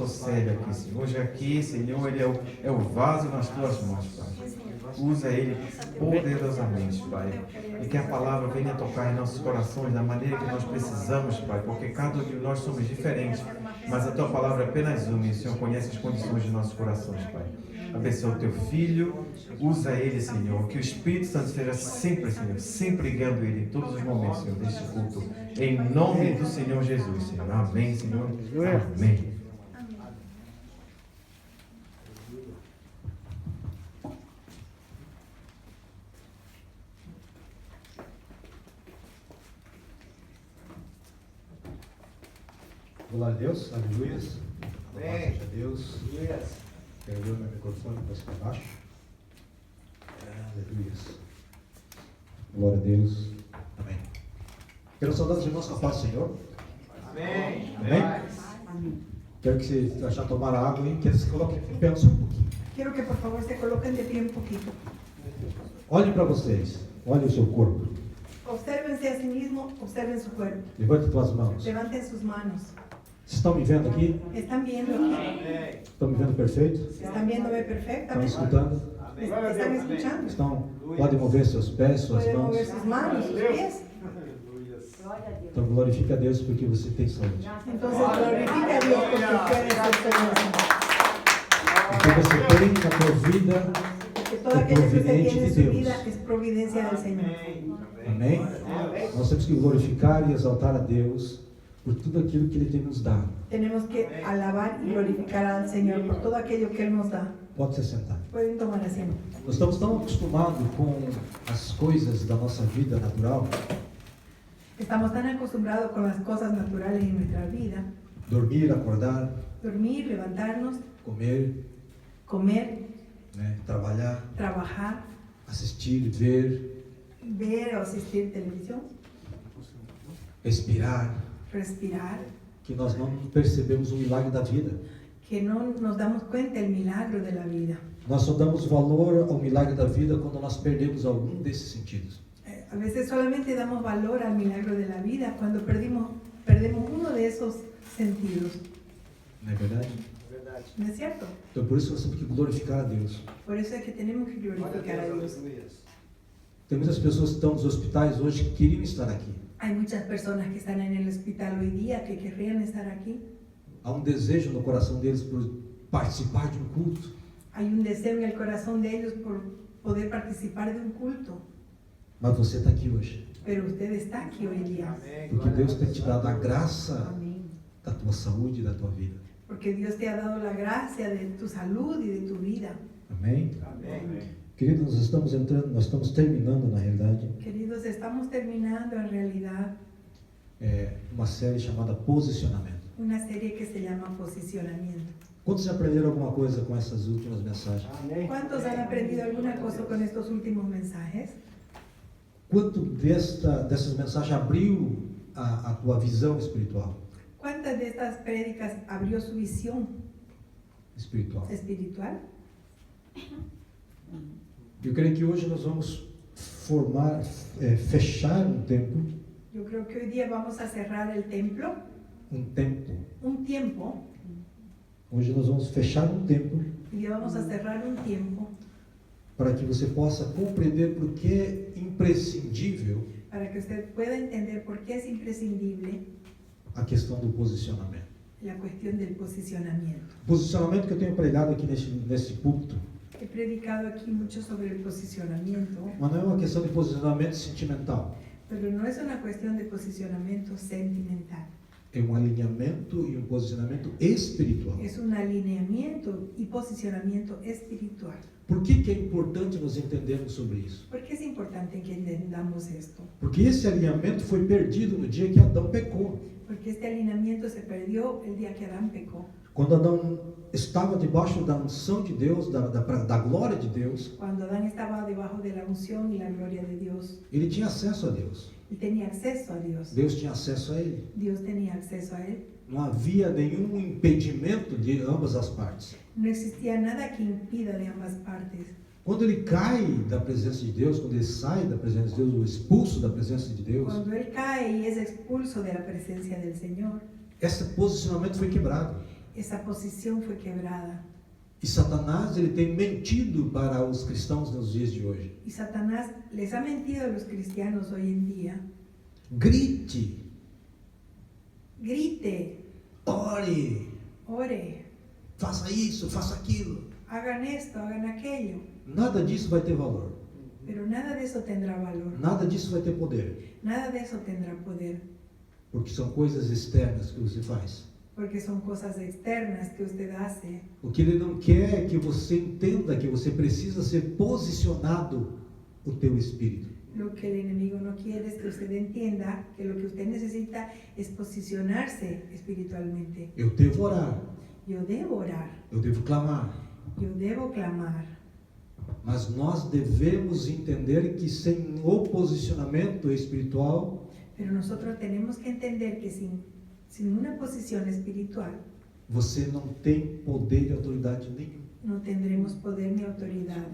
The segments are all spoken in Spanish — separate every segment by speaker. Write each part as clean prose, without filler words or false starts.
Speaker 1: Sério aqui, Senhor. Hoje aqui, Senhor, ele é o vaso nas tuas mãos, Pai. Usa ele poderosamente, Pai. E que a palavra venha tocar em nossos corações da maneira que nós precisamos, Pai. Porque cada um de nós somos diferentes. Mas a tua palavra é apenas uma e o Senhor conhece as condições de nossos corações, Pai. Abençoa o teu filho. Usa ele, Senhor. Que o Espírito Santo esteja sempre, Senhor, sempre guiando ele em todos os momentos, Senhor, deste culto. Em nome do Senhor Jesus, Senhor. Amém, Senhor. Amém.
Speaker 2: Glória a Deus, aleluia. Glória a Deus. Quero ver o meu microfone para ficar baixo. Aleluia. Glória a Deus. Amém. Quero saudar os irmãos com a paz do Senhor.
Speaker 3: Amém.
Speaker 2: Amém. Quero que você já tomaram água e quero que se coloquem em pé só um pouquinho.
Speaker 4: Quiero que por favor se coloquen de pie un poquito.
Speaker 2: Olhem para vocês. Olhem o seu corpo.
Speaker 4: Obsérvense a sí mismo, observen su cuerpo.
Speaker 2: Levante tuas mãos.
Speaker 4: Levanten sus manos.
Speaker 2: Vocês estão me vendo aqui?
Speaker 4: ¿Están viendo aquí?
Speaker 2: Estão me vendo perfeito?
Speaker 4: ¿Están viéndome
Speaker 2: Estão
Speaker 4: perfectamente?
Speaker 2: escutando?
Speaker 4: ¿Están escuchando?
Speaker 2: Estão? Podem mover seus pés, suas
Speaker 4: ¿Pueden
Speaker 2: mãos.
Speaker 4: mover sus manos, sus pies?
Speaker 2: Então glorifique a Deus porque você tem saúde.
Speaker 4: Entonces glorifique a Dios porque puede ser feliz.
Speaker 2: O que você tem na tua vida
Speaker 4: Porque todo aquello que usted tiene en su vida es providencia del Señor.
Speaker 2: Amém? Nós temos que glorificar e exaltar a Deus por tudo aquilo que Ele tem nos dado.
Speaker 4: Tenemos que alabar y glorificar al Señor por todo aquello que Él nos da.
Speaker 2: Pode se sentar.
Speaker 4: Pueden tomar asiento.
Speaker 2: Nós estamos tão acostumados com as coisas da nossa vida natural,
Speaker 4: Estamos tan acostumbrados con las cosas naturales en nuestra vida.
Speaker 2: dormir, acordar,
Speaker 4: Dormir, levantarnos,
Speaker 2: comer,
Speaker 4: comer,
Speaker 2: né, trabalhar,
Speaker 4: trabajar,
Speaker 2: assistir, ver,
Speaker 4: ver o asistir televisión,
Speaker 2: respirar,
Speaker 4: respirar,
Speaker 2: que nós não percebemos o milagre da vida.
Speaker 4: que no nos damos cuenta del milagro de la vida.
Speaker 2: Nós só damos valor ao milagre da vida quando nós perdemos algum desses sentidos.
Speaker 4: A veces solamente damos valor al milagro de la vida cuando perdemos uno de esos sentidos.
Speaker 2: Não é verdade?
Speaker 4: ¿No es cierto?
Speaker 2: Então por isso nós temos que glorificar a Deus.
Speaker 4: Por eso es que tenemos que glorificar a Dios.
Speaker 2: Tem muitas pessoas que estão nos hospitais hoje que queriam estar aqui.
Speaker 4: Hay muchas personas que están en el hospital hoy día que querrían estar aquí.
Speaker 2: Há um desejo no coração deles por participar de um culto.
Speaker 4: Hay un deseo en el corazón de ellos por poder participar de un culto.
Speaker 2: Mas você está aqui hoje.
Speaker 4: Pero usted está aquí hoy día.
Speaker 2: Porque Deus tem te dado a graça
Speaker 4: Amén.
Speaker 2: da tua saúde e da tua vida.
Speaker 4: Porque Dios te ha dado la gracia de tu salud y de tu vida.
Speaker 2: Amém? Queridos, nós estamos terminando, na realidade,
Speaker 4: Queridos, estamos terminando en realidad
Speaker 2: uma série chamada Posicionamento.
Speaker 4: una serie que se llama Posicionamiento.
Speaker 2: Quantos já aprenderam alguma coisa com essas últimas mensagens?
Speaker 4: ¿Cuántos han aprendido alguna cosa con estos últimos mensajes?
Speaker 2: Quanto dessas mensagens abriu a tua visão espiritual?
Speaker 4: ¿Cuántas de estas prédicas abrió su visión espiritual?
Speaker 2: Eu creio que hoje nós vamos fechar um tempo,
Speaker 4: Yo creo que hoy día vamos a cerrar el templo,
Speaker 2: um tempo.
Speaker 4: un tiempo,
Speaker 2: Hoje nós vamos fechar um tempo
Speaker 4: hoy día vamos a cerrar un tiempo
Speaker 2: para que você possa compreender por que é imprescindível
Speaker 4: para que usted pueda entender por qué es imprescindible
Speaker 2: a questão do posicionamento.
Speaker 4: la cuestión del posicionamiento.
Speaker 2: Posicionamento que eu tenho pregado aqui nesse púlpito,
Speaker 4: He predicado aquí mucho sobre el posicionamiento,
Speaker 2: mas não é uma questão de posicionamento sentimental,
Speaker 4: pero no es una cuestión de posicionamiento sentimental.
Speaker 2: é um alinhamento e um posicionamento espiritual.
Speaker 4: Es un alineamiento y posicionamiento espiritual.
Speaker 2: Por que é importante nós entendermos sobre isso?
Speaker 4: ¿Por qué es importante que entendamos esto?
Speaker 2: Porque esse alinhamento foi perdido no dia que Adão pecou.
Speaker 4: Porque este alineamiento se perdió el día que Adán pecó.
Speaker 2: Quando Adão estava debaixo da unção de Deus, da glória de Deus,
Speaker 4: Cuando Adán estaba debajo de la unción y la gloria de Dios,
Speaker 2: ele tinha acesso a Deus.
Speaker 4: él tenía acceso a Dios.
Speaker 2: Deus tinha acesso a ele.
Speaker 4: Dios tenía acceso a él.
Speaker 2: Não havia nenhum impedimento de ambas as partes.
Speaker 4: No existía nada que impida de ambas partes.
Speaker 2: Quando ele cai da presença de Deus, quando ele sai da presença de Deus, ou expulso da presença de Deus,
Speaker 4: Cuando él cae y es expulso de la presencia del Señor,
Speaker 2: esse posicionamento foi quebrado.
Speaker 4: esa posición fue quebrada.
Speaker 2: E Satanás, ele tem mentido para os cristãos nos dias de hoje.
Speaker 4: Y Satanás les ha mentido a los cristianos hoy en día.
Speaker 2: Grite,
Speaker 4: Grite,
Speaker 2: ore,
Speaker 4: ore,
Speaker 2: faça isso, faça aquilo.
Speaker 4: hagan esto, hagan aquello.
Speaker 2: Nada disso vai ter valor.
Speaker 4: Pero nada de eso tendrá valor.
Speaker 2: Nada disso vai ter poder.
Speaker 4: Nada de eso tendrá poder.
Speaker 2: Porque são coisas externas que você faz.
Speaker 4: Porque son cosas externas que usted hace.
Speaker 2: O que ele não quer é que você entenda que você precisa ser posicionado o teu espírito.
Speaker 4: Lo que el enemigo no quiere es que usted entienda que lo que usted necesita es posicionarse espiritualmente.
Speaker 2: Eu devo orar,
Speaker 4: Yo debo orar,
Speaker 2: eu devo clamar,
Speaker 4: yo debo clamar.
Speaker 2: mas nós devemos entender que sem o posicionamento espiritual,
Speaker 4: Pero nosotros tenemos que entender que sin una posición espiritual
Speaker 2: você não tem poder e autoridade nenhum.
Speaker 4: no tendremos poder ni autoridad.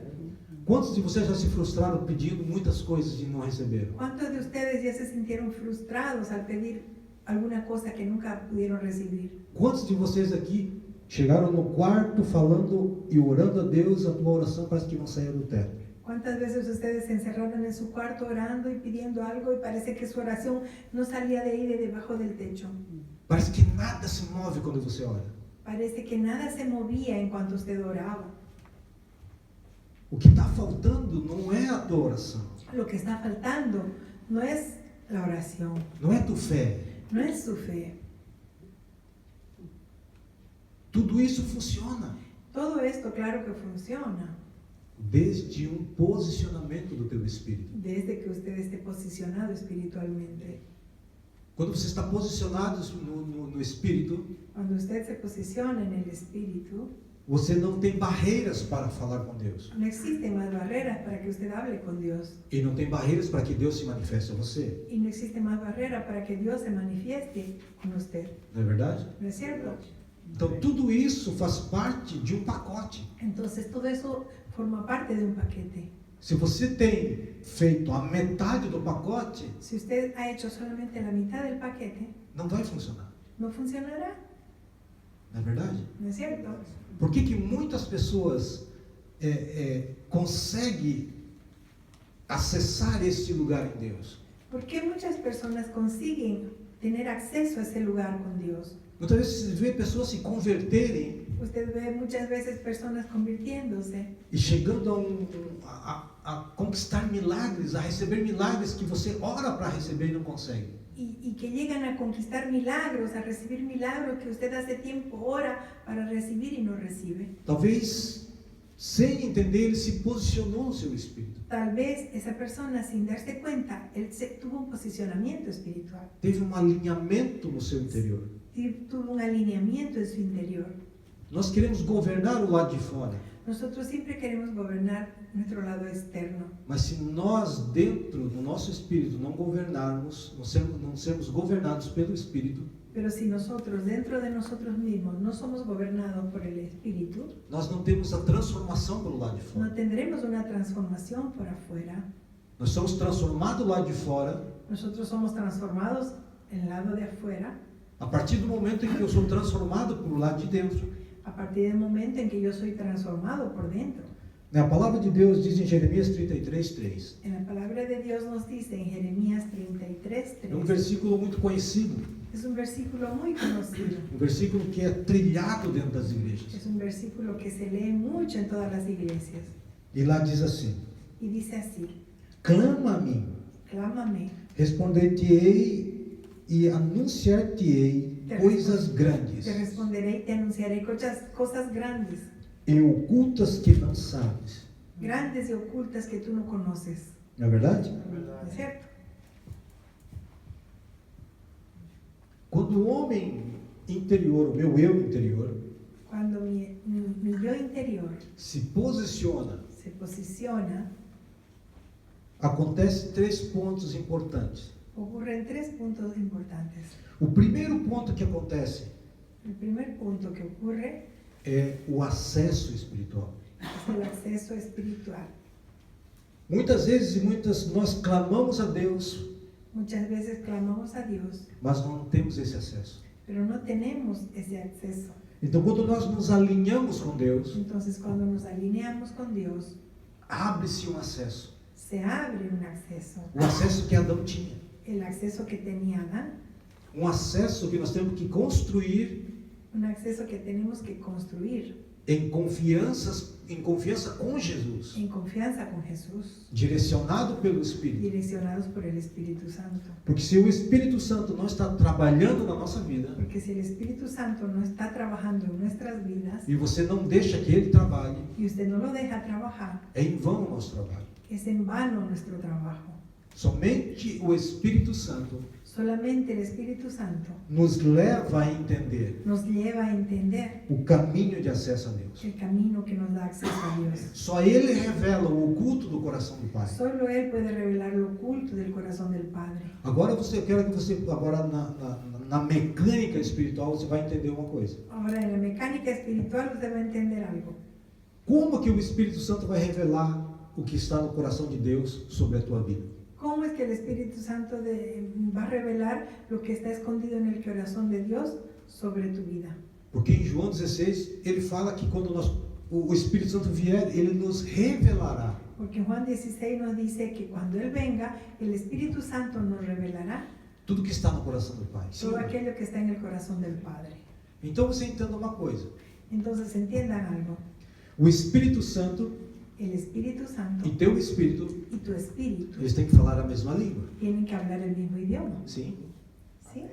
Speaker 2: Quantos de vocês já se frustraram pedindo muitas coisas e não receberam?
Speaker 4: ¿Cuántos de ustedes ya se sintieron frustrados al pedir alguna cosa que nunca pudieron recibir?
Speaker 2: Quantos de vocês aqui chegaram no quarto falando e orando a Deus, a tua oração parece que não saia do teto?
Speaker 4: ¿Cuántas veces ustedes se encerraron en su cuarto orando y pidiendo algo y parece que su oración no salía de ahí, de debajo del techo?
Speaker 2: Parece que nada se move quando você ora.
Speaker 4: Parece que nada se movía en cuanto usted oraba.
Speaker 2: O que está faltando não é a tua oração,
Speaker 4: Lo que está faltando no es la oración,
Speaker 2: não é a tua fé.
Speaker 4: no es su fe.
Speaker 2: Tudo isso funciona
Speaker 4: Todo esto, claro que funciona,
Speaker 2: desde um posicionamento do teu espírito.
Speaker 4: desde que usted esté posicionado espiritualmente.
Speaker 2: Quando você está posicionado no espírito,
Speaker 4: Cuando usted se posiciona en el espíritu,
Speaker 2: você não tem barreiras para falar com Deus.
Speaker 4: no existen más barreras para que usted hable con Dios.
Speaker 2: E não tem barreiras para que Deus se manifeste a você.
Speaker 4: Y no existe más barrera para que Dios se manifieste con usted.
Speaker 2: Não é verdade?
Speaker 4: ¿No es cierto?
Speaker 2: Então tudo isso faz parte de um pacote.
Speaker 4: Entonces todo eso forma parte de un paquete.
Speaker 2: Se você tem feito a metade do pacote,
Speaker 4: Si usted ha hecho solamente la mitad del paquete,
Speaker 2: não vai funcionar.
Speaker 4: no funcionará.
Speaker 2: Não é verdade?
Speaker 4: ¿No es cierto?
Speaker 2: Por que que muitas pessoas conseguem acessar este lugar em Deus?
Speaker 4: ¿Por qué muchas personas consiguen tener acceso a ese lugar con Dios?
Speaker 2: Muitas vezes você vê pessoas se converterem
Speaker 4: Usted ve muchas veces personas convirtiéndose
Speaker 2: e chegando a conquistar milagres, a receber milagres que você ora para receber e não consegue.
Speaker 4: y que llegan a conquistar milagros, a recibir milagros que usted hace tiempo ora para recibir y no recibe.
Speaker 2: Talvez, sem entender, ele se posicionou no seu espírito.
Speaker 4: Tal vez esa persona, sin darse cuenta, tuvo un posicionamiento espiritual,
Speaker 2: Teve um alinhamento no seu interior.
Speaker 4: tuvo un alineamiento en su interior.
Speaker 2: Nós queremos governar o lado de fora,
Speaker 4: Nosotros siempre queremos gobernar nuestro lado externo,
Speaker 2: mas se nós dentro do nosso espírito não governarmos, não sermos governados pelo espírito,
Speaker 4: pero si nosotros dentro de nosotros mismos no somos gobernados por el Espíritu,
Speaker 2: nós não temos a transformação pelo lado de
Speaker 4: no
Speaker 2: fora.
Speaker 4: tendremos una transformación por afuera.
Speaker 2: Nós somos transformados do lado de fora
Speaker 4: Nosotros somos transformados en el lado de afuera
Speaker 2: a partir do momento em que eu sou transformado pelo lado de dentro.
Speaker 4: a partir del momento en que yo soy transformado por dentro.
Speaker 2: A palavra de Deus diz em Jeremias 33:3.
Speaker 4: En la palabra de Dios nos dice en Jeremías 33:3.
Speaker 2: É um versículo muito conhecido,
Speaker 4: Es un versículo muy conocido.
Speaker 2: um versículo que é trilhado dentro das igrejas.
Speaker 4: Es un versículo que se lee mucho en todas las iglesias.
Speaker 2: E lá diz assim:
Speaker 4: Y dice así:
Speaker 2: clama a mim,
Speaker 4: clámame,
Speaker 2: responder-te-ei e anunciar-te-ei coisas grandes
Speaker 4: te responderé y te anunciaré cosas grandes,
Speaker 2: e ocultas que não sabes.
Speaker 4: grandes y ocultas que tú no conoces.
Speaker 2: Não é verdade?
Speaker 4: ¿No es cierto?
Speaker 2: Quando o homem interior, o meu eu interior,
Speaker 4: Cuando mi yo interior
Speaker 2: se posiciona,
Speaker 4: se posiciona,
Speaker 2: acontece 3 pontos importantes.
Speaker 4: ocurren 3 puntos importantes.
Speaker 2: O primeiro ponto que acontece
Speaker 4: El primer punto que ocurre
Speaker 2: é o acesso espiritual.
Speaker 4: es el acceso espiritual.
Speaker 2: Muitas vezes nós clamamos a Deus,
Speaker 4: Muchas veces clamamos a Dios,
Speaker 2: mas não temos esse acesso.
Speaker 4: pero no tenemos ese acceso.
Speaker 2: Então, quando nós nos alinhamos com Deus,
Speaker 4: Entonces, cuando nos alineamos con Dios,
Speaker 2: abre-se um acesso.
Speaker 4: se abre un acceso.
Speaker 2: O acesso que Adão tinha.
Speaker 4: El acceso que tenía Adán,
Speaker 2: Um acesso que nós temos que construir
Speaker 4: un acceso que tenemos que construir
Speaker 2: em confiança com Jesus,
Speaker 4: en confianza con Jesús,
Speaker 2: direcionado pelo Espírito.
Speaker 4: direccionados por el Espíritu Santo.
Speaker 2: Porque se o Espírito Santo não está trabalhando na nossa vida,
Speaker 4: Porque si el Espíritu Santo no está trabajando en nuestras vidas
Speaker 2: e você não deixa que Ele trabalhe,
Speaker 4: y usted no lo deja trabajar,
Speaker 2: é em vão o nosso trabalho.
Speaker 4: es en vano nuestro trabajo.
Speaker 2: Somente o Espírito Santo
Speaker 4: Solamente el Espíritu Santo
Speaker 2: nos leva a entender
Speaker 4: nos lleva a entender
Speaker 2: o caminho de acesso a Deus.
Speaker 4: el camino que nos da acceso a Dios.
Speaker 2: Só Ele revela o oculto do coração do Pai.
Speaker 4: Solo Él puede revelar lo oculto del corazón del Padre.
Speaker 2: Agora eu quero que você, agora na mecânica espiritual, você vai entender uma coisa.
Speaker 4: Ahora, en la mecánica espiritual usted va a entender algo.
Speaker 2: Como que o Espírito Santo vai revelar o que está no coração de Deus sobre a tua vida?
Speaker 4: ¿Cómo es que el Espíritu Santo va a revelar lo que está escondido en el corazón de Dios sobre tu vida?
Speaker 2: Porque em João 16, ele fala que quando o Espírito Santo vier, ele nos revelará.
Speaker 4: Porque en Juan 16 nos dice que cuando Él venga, el Espíritu Santo nos revelará
Speaker 2: Tudo que está no coração do Pai. Sim.
Speaker 4: todo aquello que está en el corazón del Padre.
Speaker 2: Então você entenda uma coisa.
Speaker 4: Entonces entiendan algo.
Speaker 2: O Espírito Santo
Speaker 4: El Espíritu Santo
Speaker 2: e teu Espírito,
Speaker 4: y tu Espíritu
Speaker 2: eles têm que falar a mesma língua.
Speaker 4: tienen que hablar el mismo idioma.
Speaker 2: Sim.
Speaker 4: ¿Sí?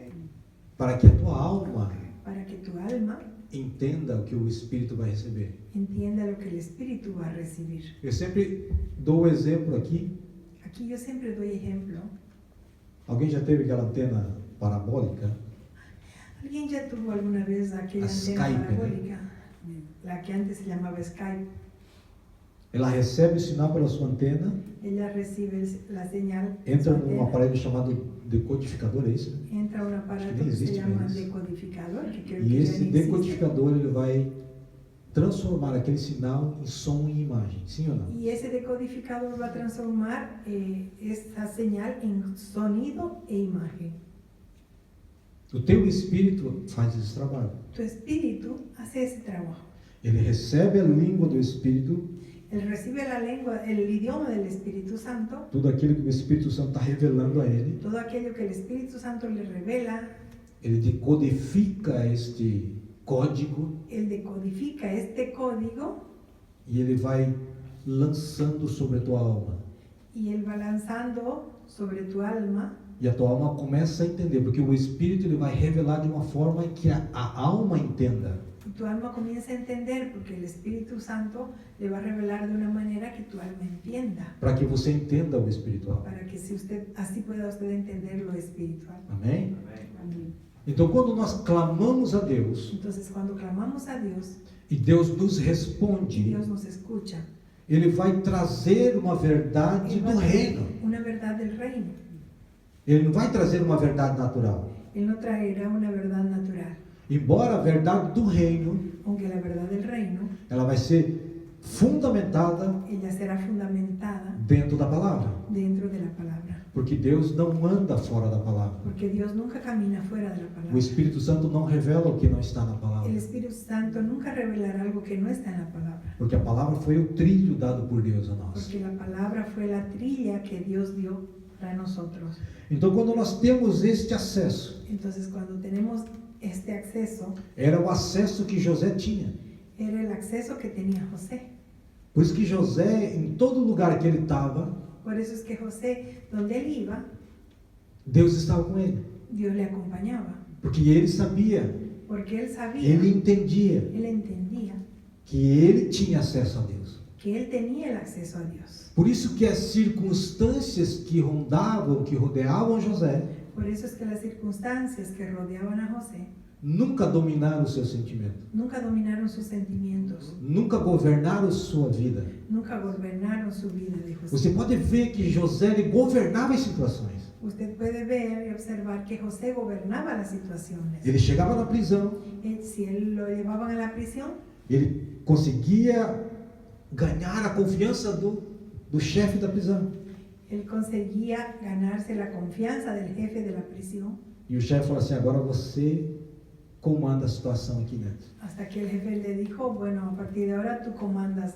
Speaker 2: Para que a tua alma
Speaker 4: Para que tu alma
Speaker 2: entenda o que o Espírito vai receber.
Speaker 4: entienda lo que el Espíritu va a recibir.
Speaker 2: Eu sempre dou o exemplo aqui.
Speaker 4: Aquí yo siempre doy ejemplo.
Speaker 2: Alguém já teve aquela antena parabólica?
Speaker 4: ¿Alguien ya tuvo alguna vez aquella
Speaker 2: A
Speaker 4: antena
Speaker 2: Skype,
Speaker 4: parabólica? La que antes se llamaba Skype.
Speaker 2: Ela recebe o sinal pela sua antena,
Speaker 4: Ella recibe la señal.
Speaker 2: entra
Speaker 4: su
Speaker 2: num
Speaker 4: antena,
Speaker 2: aparelho chamado decodificador, é isso?
Speaker 4: entra un aparato
Speaker 2: Nem
Speaker 4: que se
Speaker 2: existe
Speaker 4: llama
Speaker 2: mais isso.
Speaker 4: decodificador, que creo
Speaker 2: E
Speaker 4: que ya
Speaker 2: esse
Speaker 4: ni existe.
Speaker 2: decodificador ele vai transformar aquele sinal em som e imagem, sim ou não?
Speaker 4: Y ese decodificador va a transformar esa señal en sonido e imagen.
Speaker 2: O teu espírito faz esse trabalho.
Speaker 4: Tu espíritu hace ese trabajo.
Speaker 2: Ele recebe a língua do Espírito,
Speaker 4: Él recibe la lengua, el idioma del Espíritu Santo,
Speaker 2: tudo aquilo que o Espírito Santo está revelando a ele,
Speaker 4: todo aquello que el Espíritu Santo le revela,
Speaker 2: ele decodifica este código
Speaker 4: Él decodifica este código
Speaker 2: e ele vai lançando sobre a tua alma.
Speaker 4: y Él va lanzando sobre tu alma
Speaker 2: E a tua alma começa a entender, porque o Espírito ele vai revelar de uma forma em que a alma entenda.
Speaker 4: y tu alma comienza a entender porque el Espíritu Santo le va a revelar de una manera que tu alma entienda,
Speaker 2: Para que você entenda o espiritual.
Speaker 4: para que así pueda usted entender lo espiritual.
Speaker 2: Amém?
Speaker 4: Amén.
Speaker 2: Então, quando nós clamamos a Deus
Speaker 4: Entonces, cuando clamamos a Dios
Speaker 2: e Deus nos
Speaker 4: y
Speaker 2: responde,
Speaker 4: Dios nos escucha,
Speaker 2: Ele vai trazer uma verdade
Speaker 4: Él va
Speaker 2: do
Speaker 4: a traer
Speaker 2: reino.
Speaker 4: una verdad del reino.
Speaker 2: Ele não vai trazer uma verdade natural.
Speaker 4: Él no traerá una verdad natural,
Speaker 2: Embora a verdade do reino,
Speaker 4: aunque la verdad del reino,
Speaker 2: ela vai ser fundamentada
Speaker 4: ella será fundamentada
Speaker 2: dentro da palavra.
Speaker 4: dentro de la palabra.
Speaker 2: Porque Deus não anda fora da palavra.
Speaker 4: Porque Dios nunca camina fuera de la
Speaker 2: O
Speaker 4: palabra.
Speaker 2: Espírito Santo não revela o que não está na palavra.
Speaker 4: El Espíritu Santo nunca revelará algo que no está en la palabra.
Speaker 2: Porque a palavra foi o trilho dado por Deus a nós.
Speaker 4: Porque la palabra fue la trilla que Dios dio para nosotros.
Speaker 2: Então, quando nós temos este acesso,
Speaker 4: Entonces, cuando tenemos este acceso,
Speaker 2: era o acesso que José tinha.
Speaker 4: era el acceso que tenía José.
Speaker 2: Por isso que José, em todo lugar que ele estava,
Speaker 4: Por eso es que José, donde él iba,
Speaker 2: Deus estava com ele.
Speaker 4: Dios le acompañaba.
Speaker 2: Porque ele sabia,
Speaker 4: Porque él sabía,
Speaker 2: ele entendia
Speaker 4: él entendía
Speaker 2: que ele tinha acesso a Deus.
Speaker 4: que él tenía el acceso a Dios.
Speaker 2: Por isso que as circunstâncias que rondavam, que rodeavam José,
Speaker 4: Por eso es que las circunstancias que rodeaban a José
Speaker 2: nunca dominaram o seu sentimento,
Speaker 4: nunca dominaron sus sentimientos,
Speaker 2: nunca governaram sua vida.
Speaker 4: nunca gobernaron su vida de José.
Speaker 2: Você pode ver que José ele governava as situações.
Speaker 4: Usted puede ver y observar que José gobernaba las situaciones.
Speaker 2: Ele chegava na prisão,
Speaker 4: Si él lo llevaban a la prisión,
Speaker 2: ele conseguia ganhar a confiança do chefe da prisão.
Speaker 4: él conseguía ganarse la confianza del jefe de la prisión.
Speaker 2: E o chefe falou assim: agora você comanda a situação aqui dentro.
Speaker 4: Hasta que el jefe le dijo, bueno, a partir de ahora tú comandas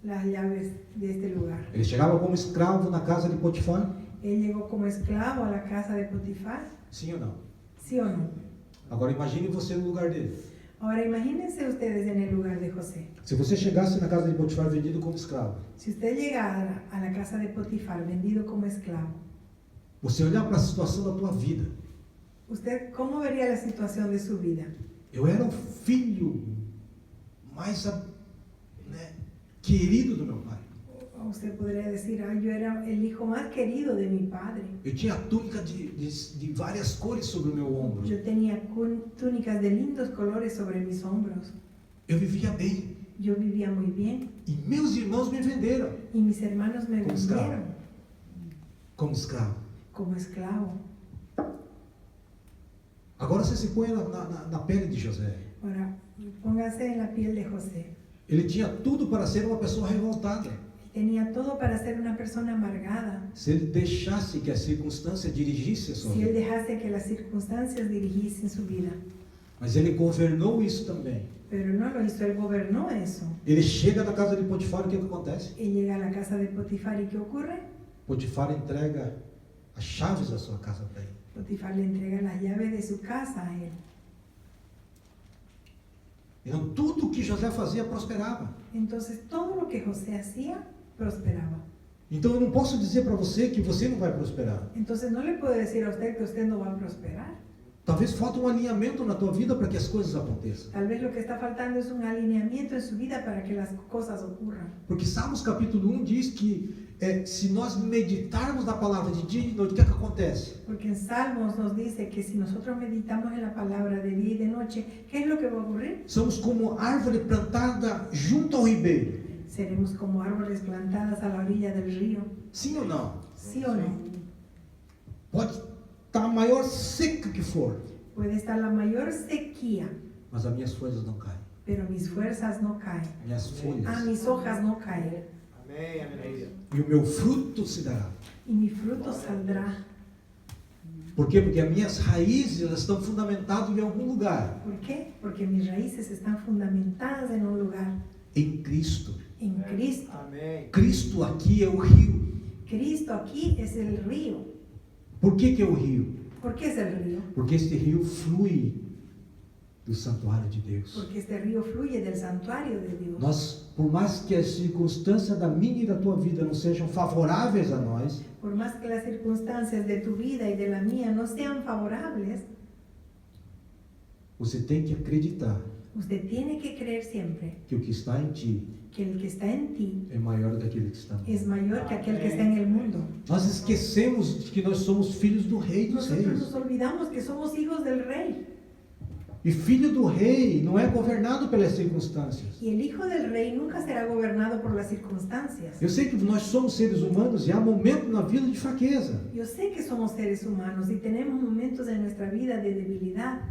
Speaker 4: las llaves de este lugar.
Speaker 2: Ele chegava como escravo na casa de Potifar?
Speaker 4: Él llegó como esclavo a la casa de Potifar,
Speaker 2: Sim ou não?
Speaker 4: ¿sí o no?
Speaker 2: Agora imagine você no lugar dele.
Speaker 4: Ahora imagínense ustedes en el lugar de José.
Speaker 2: Se você chegasse na casa de Potifar vendido como escravo,
Speaker 4: Si usted llegara a la casa de Potifar vendido como esclavo,
Speaker 2: você olhar para a situação da tua vida.
Speaker 4: ¿usted cómo vería la situación de su vida?
Speaker 2: Eu era o filho mais querido do meu pai.
Speaker 4: O usted podría decir, yo era el hijo más querido de mi padre.
Speaker 2: Eu tinha túnica de várias cores sobre o meu ombro.
Speaker 4: Yo tenía túnicas de lindos colores sobre mis hombros.
Speaker 2: Eu vivia bem.
Speaker 4: Yo vivía muy bien
Speaker 2: E meus irmãos me venderam
Speaker 4: y mis hermanos me
Speaker 2: como escravo.
Speaker 4: vendieron
Speaker 2: Como escravo.
Speaker 4: como esclavo.
Speaker 2: Agora você se põe na pele de José.
Speaker 4: Ahora, póngase en la piel de José.
Speaker 2: Ele tinha tudo para ser uma pessoa revoltada.
Speaker 4: Tenía todo para ser una persona amargada.
Speaker 2: Se ele deixasse que a circunstância dirigisse a sua
Speaker 4: Si él
Speaker 2: vida.
Speaker 4: dejase que las circunstancias dirigiesen su vida.
Speaker 2: Mas ele governou isso também.
Speaker 4: Pero no lo hizo, él gobernó eso.
Speaker 2: Ele chega na casa de Potifar, o que acontece?
Speaker 4: Él llega a la casa de Potifar y ¿qué ocurre?
Speaker 2: Potifar entrega as chaves da sua casa para ele.
Speaker 4: Potifar le entrega las llaves de su casa a él.
Speaker 2: Então tudo que José fazia prosperava.
Speaker 4: Entonces todo lo que José hacía prosperaba.
Speaker 2: Então eu não posso dizer para você que você não vai prosperar.
Speaker 4: Entonces no le puedo decir a usted que usted no va a prosperar.
Speaker 2: Talvez falta um alinhamento na tua vida para que as coisas aconteçam.
Speaker 4: Tal vez lo que está faltando es un alineamiento en su vida para que las cosas ocurran.
Speaker 2: Porque Salmos capítulo 1 diz que se nós meditarmos na palavra de dia e de noite, o que é que acontece?
Speaker 4: Porque en Salmos nos dice que si nosotros meditamos en la palabra de día y de noche, ¿qué es lo que va a ocurrir?
Speaker 2: Somos como árvore plantada junto ao ribeiro.
Speaker 4: Seremos como árboles plantadas a la orilla del río.
Speaker 2: Sim ou não?
Speaker 4: ¿Sí o no?
Speaker 2: Pode estar a maior seca que for,
Speaker 4: Puede estar la mayor sequía,
Speaker 2: mas as minhas folhas não caem.
Speaker 4: pero mis fuerzas no caen.
Speaker 2: Minhas folhas.
Speaker 4: Mis hojas no caen.
Speaker 2: E o meu fruto se dará.
Speaker 4: Y mi fruto saldrá.
Speaker 2: Por quê? Porque as minhas raízes elas estão fundamentadas em algum lugar.
Speaker 4: ¿Por qué? Porque mis raíces están fundamentadas en un lugar,
Speaker 2: Em Cristo.
Speaker 4: en Cristo.
Speaker 2: Cristo aqui é o rio.
Speaker 4: Cristo aquí es el río.
Speaker 2: Por que é o rio?
Speaker 4: ¿Por qué es el río?
Speaker 2: Porque este rio flui do santuário de Deus.
Speaker 4: Porque este río fluye del santuario de Dios.
Speaker 2: Nós, por mais que as circunstâncias da minha e da tua vida não sejam favoráveis a nós,
Speaker 4: Por más que las circunstancias de tu vida y de la mía no sean favorables,
Speaker 2: você tem que acreditar
Speaker 4: usted tiene que creer siempre
Speaker 2: que o que está em ti
Speaker 4: que el que está en ti
Speaker 2: é maior do que aquele que está no mundo.
Speaker 4: es mayor que aquel que está en el mundo.
Speaker 2: Nós esquecemos de que nós somos filhos do Rei dos
Speaker 4: Nosotros
Speaker 2: Reis.
Speaker 4: nos olvidamos que somos hijos del Rey.
Speaker 2: E filho do Rei não é governado pelas circunstâncias.
Speaker 4: Y el hijo del Rey nunca será gobernado por las circunstancias.
Speaker 2: Eu sei que nós somos seres humanos e há momentos na vida de fraqueza.
Speaker 4: Yo sé que somos seres humanos y tenemos momentos en nuestra vida de debilidad,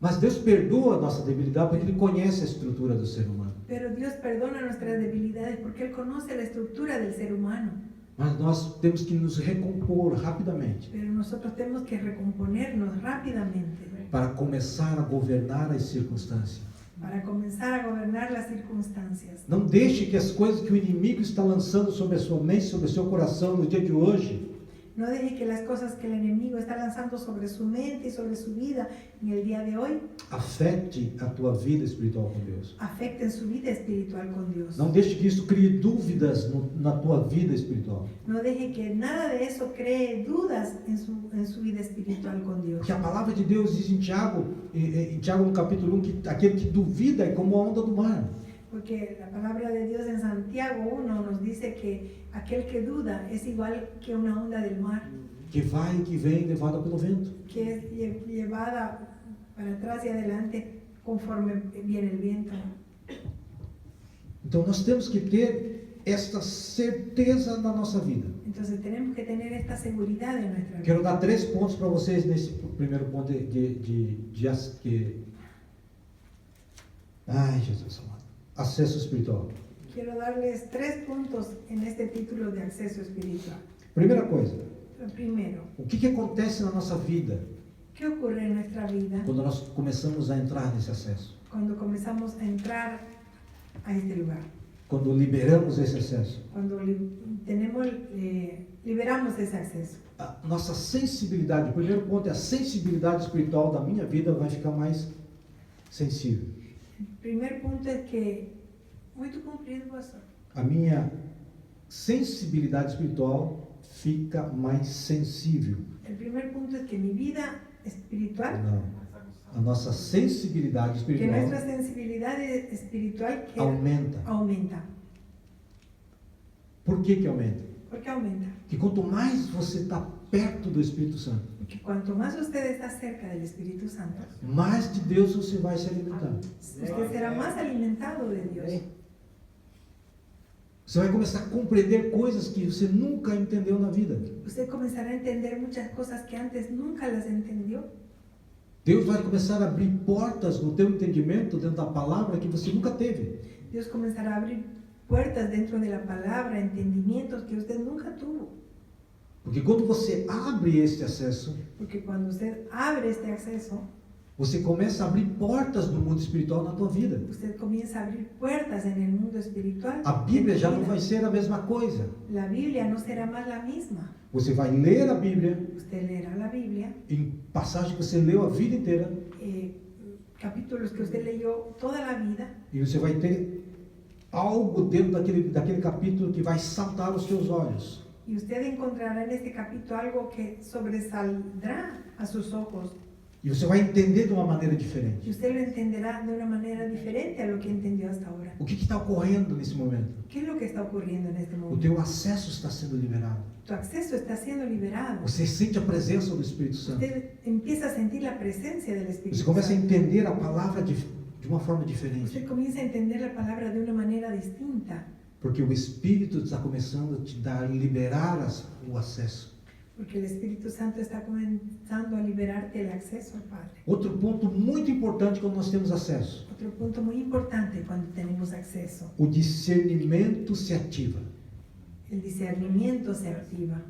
Speaker 2: Mas Deus perdoa a nossa debilidade porque Ele conhece a estrutura do ser humano.
Speaker 4: pero Dios perdona nuestras debilidades porque Él conoce la estructura del ser humano.
Speaker 2: Mas nós temos que nos recompor rapidamente
Speaker 4: Pero nosotros tenemos que recomponernos rápidamente
Speaker 2: para começar a governar as circunstâncias.
Speaker 4: para comenzar a gobernar las circunstancias.
Speaker 2: Não deixe que as coisas que o inimigo está lançando sobre a sua mente, sobre o seu coração no dia de hoje,
Speaker 4: No deje que las cosas que el enemigo está lanzando sobre su mente y sobre su vida en el día de hoy
Speaker 2: afete a tua vida espiritual com Deus.
Speaker 4: afecten su vida espiritual con Dios.
Speaker 2: Não deixe que isso crie dúvidas na tua vida espiritual.
Speaker 4: No deje que nada de eso cree dudas en su vida espiritual con Dios.
Speaker 2: Porque a palavra de Deus diz em Tiago no capítulo 1, que aquele que duvida é como a onda do mar.
Speaker 4: Porque la palabra de Dios en Santiago 1 nos dice que aquel que duda es igual que una onda del mar,
Speaker 2: Que vai e que vem levada pelo vento.
Speaker 4: que es llevada para atrás y adelante conforme viene el viento.
Speaker 2: Então nós temos que ter esta certeza na nossa vida.
Speaker 4: Entonces tenemos que tener esta seguridad en nuestra vida.
Speaker 2: Quero dar 3 pontos para vocês nesse primeiro ponto Ai, Jesus amado. Acesso espiritual.
Speaker 4: Quiero darles 3 puntos en este título de acceso espiritual.
Speaker 2: Primeira coisa,
Speaker 4: Lo primero,
Speaker 2: o que acontece na nossa vida
Speaker 4: ¿Qué ocurre en nuestra vida
Speaker 2: quando nós começamos a entrar nesse acesso?
Speaker 4: cuando comenzamos a entrar a este lugar?
Speaker 2: Quando liberamos esse acesso?
Speaker 4: Cuando liberamos ese acceso.
Speaker 2: A nossa sensibilidade, o primeiro ponto é a sensibilidade espiritual da minha vida vai ficar mais sensível.
Speaker 4: El primer punto es que, muito cumprido, pastor.
Speaker 2: A minha sensibilidade espiritual fica mais sensível.
Speaker 4: El primer punto es que mi vida espiritual,
Speaker 2: Não. A nossa sensibilidade
Speaker 4: que
Speaker 2: espiritual
Speaker 4: nuestra sensibilidad espiritual que
Speaker 2: aumenta.
Speaker 4: aumenta.
Speaker 2: Por que aumenta?
Speaker 4: ¿Por qué aumenta?
Speaker 2: Que quanto mais você está perto do Espírito Santo,
Speaker 4: Porque cuanto más usted está cerca del Espíritu Santo,
Speaker 2: mais de Deus você vai se alimentar.
Speaker 4: usted será más alimentado de Dios.
Speaker 2: Você vai começar a compreender coisas que você nunca entendeu na vida.
Speaker 4: Usted comenzará a entender muchas cosas que antes nunca las entendió.
Speaker 2: Deus vai começar a abrir portas no teu entendimento dentro da palavra que você nunca teve.
Speaker 4: Dios comenzará a abrir puertas dentro de la palabra, entendimientos que usted nunca tuvo.
Speaker 2: Porque quando você abre este acesso,
Speaker 4: Porque cuando usted abre este acceso,
Speaker 2: você começa a abrir portas no mundo espiritual na tua vida.
Speaker 4: usted comienza a abrir puertas en el mundo espiritual.
Speaker 2: A Bíblia
Speaker 4: en tu
Speaker 2: já não
Speaker 4: vida.
Speaker 2: vai ser a mesma coisa.
Speaker 4: La Biblia no será más la misma.
Speaker 2: Você vai ler a Bíblia
Speaker 4: Usted leerá la Biblia,
Speaker 2: em passagem que você leu a vida inteira
Speaker 4: capítulos que usted leyó toda la vida,
Speaker 2: e você vai ter algo dentro daquele capítulo que vai saltar os teus olhos.
Speaker 4: y usted encontrará en este capítulo algo que sobresaldrá a sus ojos.
Speaker 2: E você vai entender de uma maneira
Speaker 4: Y
Speaker 2: diferente.
Speaker 4: usted lo entenderá de una manera diferente a lo que entendió hasta ahora.
Speaker 2: O que está ocorrendo nesse momento?
Speaker 4: ¿Qué es lo que está ocurriendo en este
Speaker 2: O
Speaker 4: momento?
Speaker 2: teu acesso está sendo liberado.
Speaker 4: Tu acceso está siendo liberado.
Speaker 2: Você sente a presença do Espírito Santo.
Speaker 4: Usted empieza a sentir la presencia del Espíritu
Speaker 2: Você começa a
Speaker 4: Santo.
Speaker 2: entender a palavra de uma forma diferente.
Speaker 4: Usted comienza a entender la palabra de una manera distinta.
Speaker 2: Porque o Espírito está começando a te dar, liberar o acesso.
Speaker 4: Porque el Espíritu Santo está comenzando a liberarte el acceso al Padre.
Speaker 2: Outro ponto muito importante quando nós temos acesso.
Speaker 4: Otro punto muy importante cuando tenemos acceso.
Speaker 2: O discernimento se ativa.
Speaker 4: El discernimiento se activa.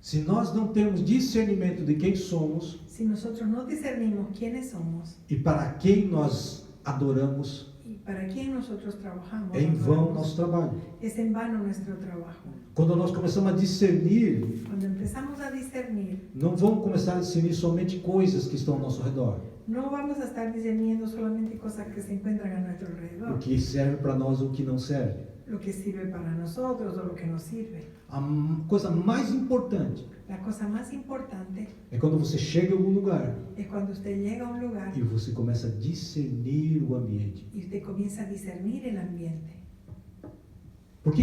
Speaker 2: Se nós não temos discernimento de quem somos
Speaker 4: Si nosotros no discernimos quiénes somos
Speaker 2: e para quem nós adoramos,
Speaker 4: y para quién nosotros trabajamos,
Speaker 2: é em vão
Speaker 4: adoramos,
Speaker 2: nosso trabalho.
Speaker 4: es en vano nuestro trabajo.
Speaker 2: Quando nós começamos a discernir,
Speaker 4: Cuando empezamos a discernir,
Speaker 2: não vamos começar a discernir somente coisas que estão ao nosso redor,
Speaker 4: no vamos a estar discerniendo solamente cosas que se encuentran a nuestro
Speaker 2: o
Speaker 4: alrededor,
Speaker 2: que serve para nós ou o que não serve.
Speaker 4: lo que sirve para nosotros o lo que nos sirve.
Speaker 2: A coisa mais importante
Speaker 4: La cosa más importante
Speaker 2: é quando você chega em algum lugar
Speaker 4: es cuando usted llega a un lugar
Speaker 2: e você começa a discernir o ambiente.
Speaker 4: y usted comienza a discernir el ambiente.
Speaker 2: Por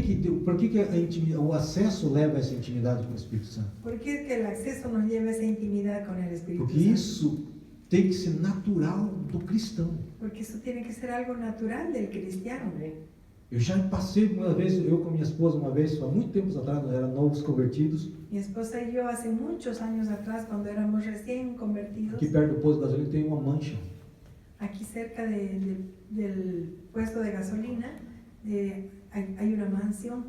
Speaker 2: que o acesso leva a essa intimidade com o Espírito Santo?
Speaker 4: ¿Por qué es que el acceso nos lleva a esa intimidad con el Espíritu
Speaker 2: Porque
Speaker 4: Santo?
Speaker 2: isso tem que ser natural do cristão.
Speaker 4: Porque eso tiene que ser algo natural del cristiano.
Speaker 2: Eu já passei uma vez, eu com minha esposa uma vez, há muito tempo atrás, nós éramos novos convertidos,
Speaker 4: Mi esposa y yo hace muchos años atrás, cuando éramos recién convertidos,
Speaker 2: aqui perto do posto de gasolina tem uma mancha.
Speaker 4: aquí cerca del puesto de gasolina, hay una mansión.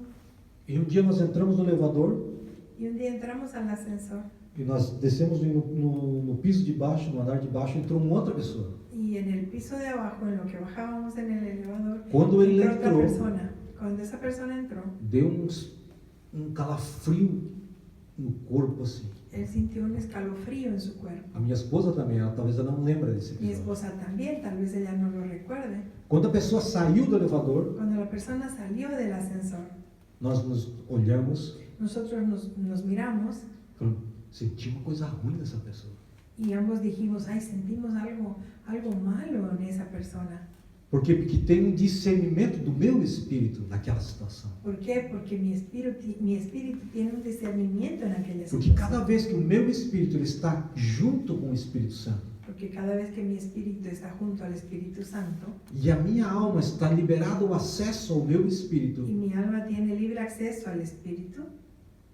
Speaker 2: E um dia nós entramos no elevador
Speaker 4: Y un día entramos al ascensor
Speaker 2: e nós descemos no piso de baixo, no andar de baixo, entrou uma outra pessoa.
Speaker 4: y en el piso de abajo, en lo que bajábamos en el elevador,
Speaker 2: Quando ele
Speaker 4: entró otra
Speaker 2: entrou,
Speaker 4: persona. Cuando esa persona entró,
Speaker 2: deu um calafrio no corpo assim.
Speaker 4: él sintió un escalofrío en su cuerpo.
Speaker 2: A minha esposa também, talvez ela não lembre desse
Speaker 4: Mi
Speaker 2: episódio.
Speaker 4: esposa también, tal vez ella no lo recuerde.
Speaker 2: Quando a pessoa saiu do elevador,
Speaker 4: Cuando la persona salió del ascensor,
Speaker 2: nós nos olhamos
Speaker 4: nosotros nos miramos
Speaker 2: e falamos, senti uma coisa ruim dessa pessoa.
Speaker 4: y ambos dijimos, ay, sentimos algo malo en esa persona.
Speaker 2: Por quê? Porque tem um discernimento do meu espírito naquela situação.
Speaker 4: ¿Por qué? Porque mi espíritu tiene un discernimiento en aquella
Speaker 2: Porque
Speaker 4: situación.
Speaker 2: cada vez que o meu espírito ele está junto com o Espírito Santo
Speaker 4: Porque cada vez que mi espíritu está junto al Espíritu Santo
Speaker 2: e a minha alma está liberado o acesso ao meu espírito,
Speaker 4: y mi alma tiene libre acceso al Espíritu,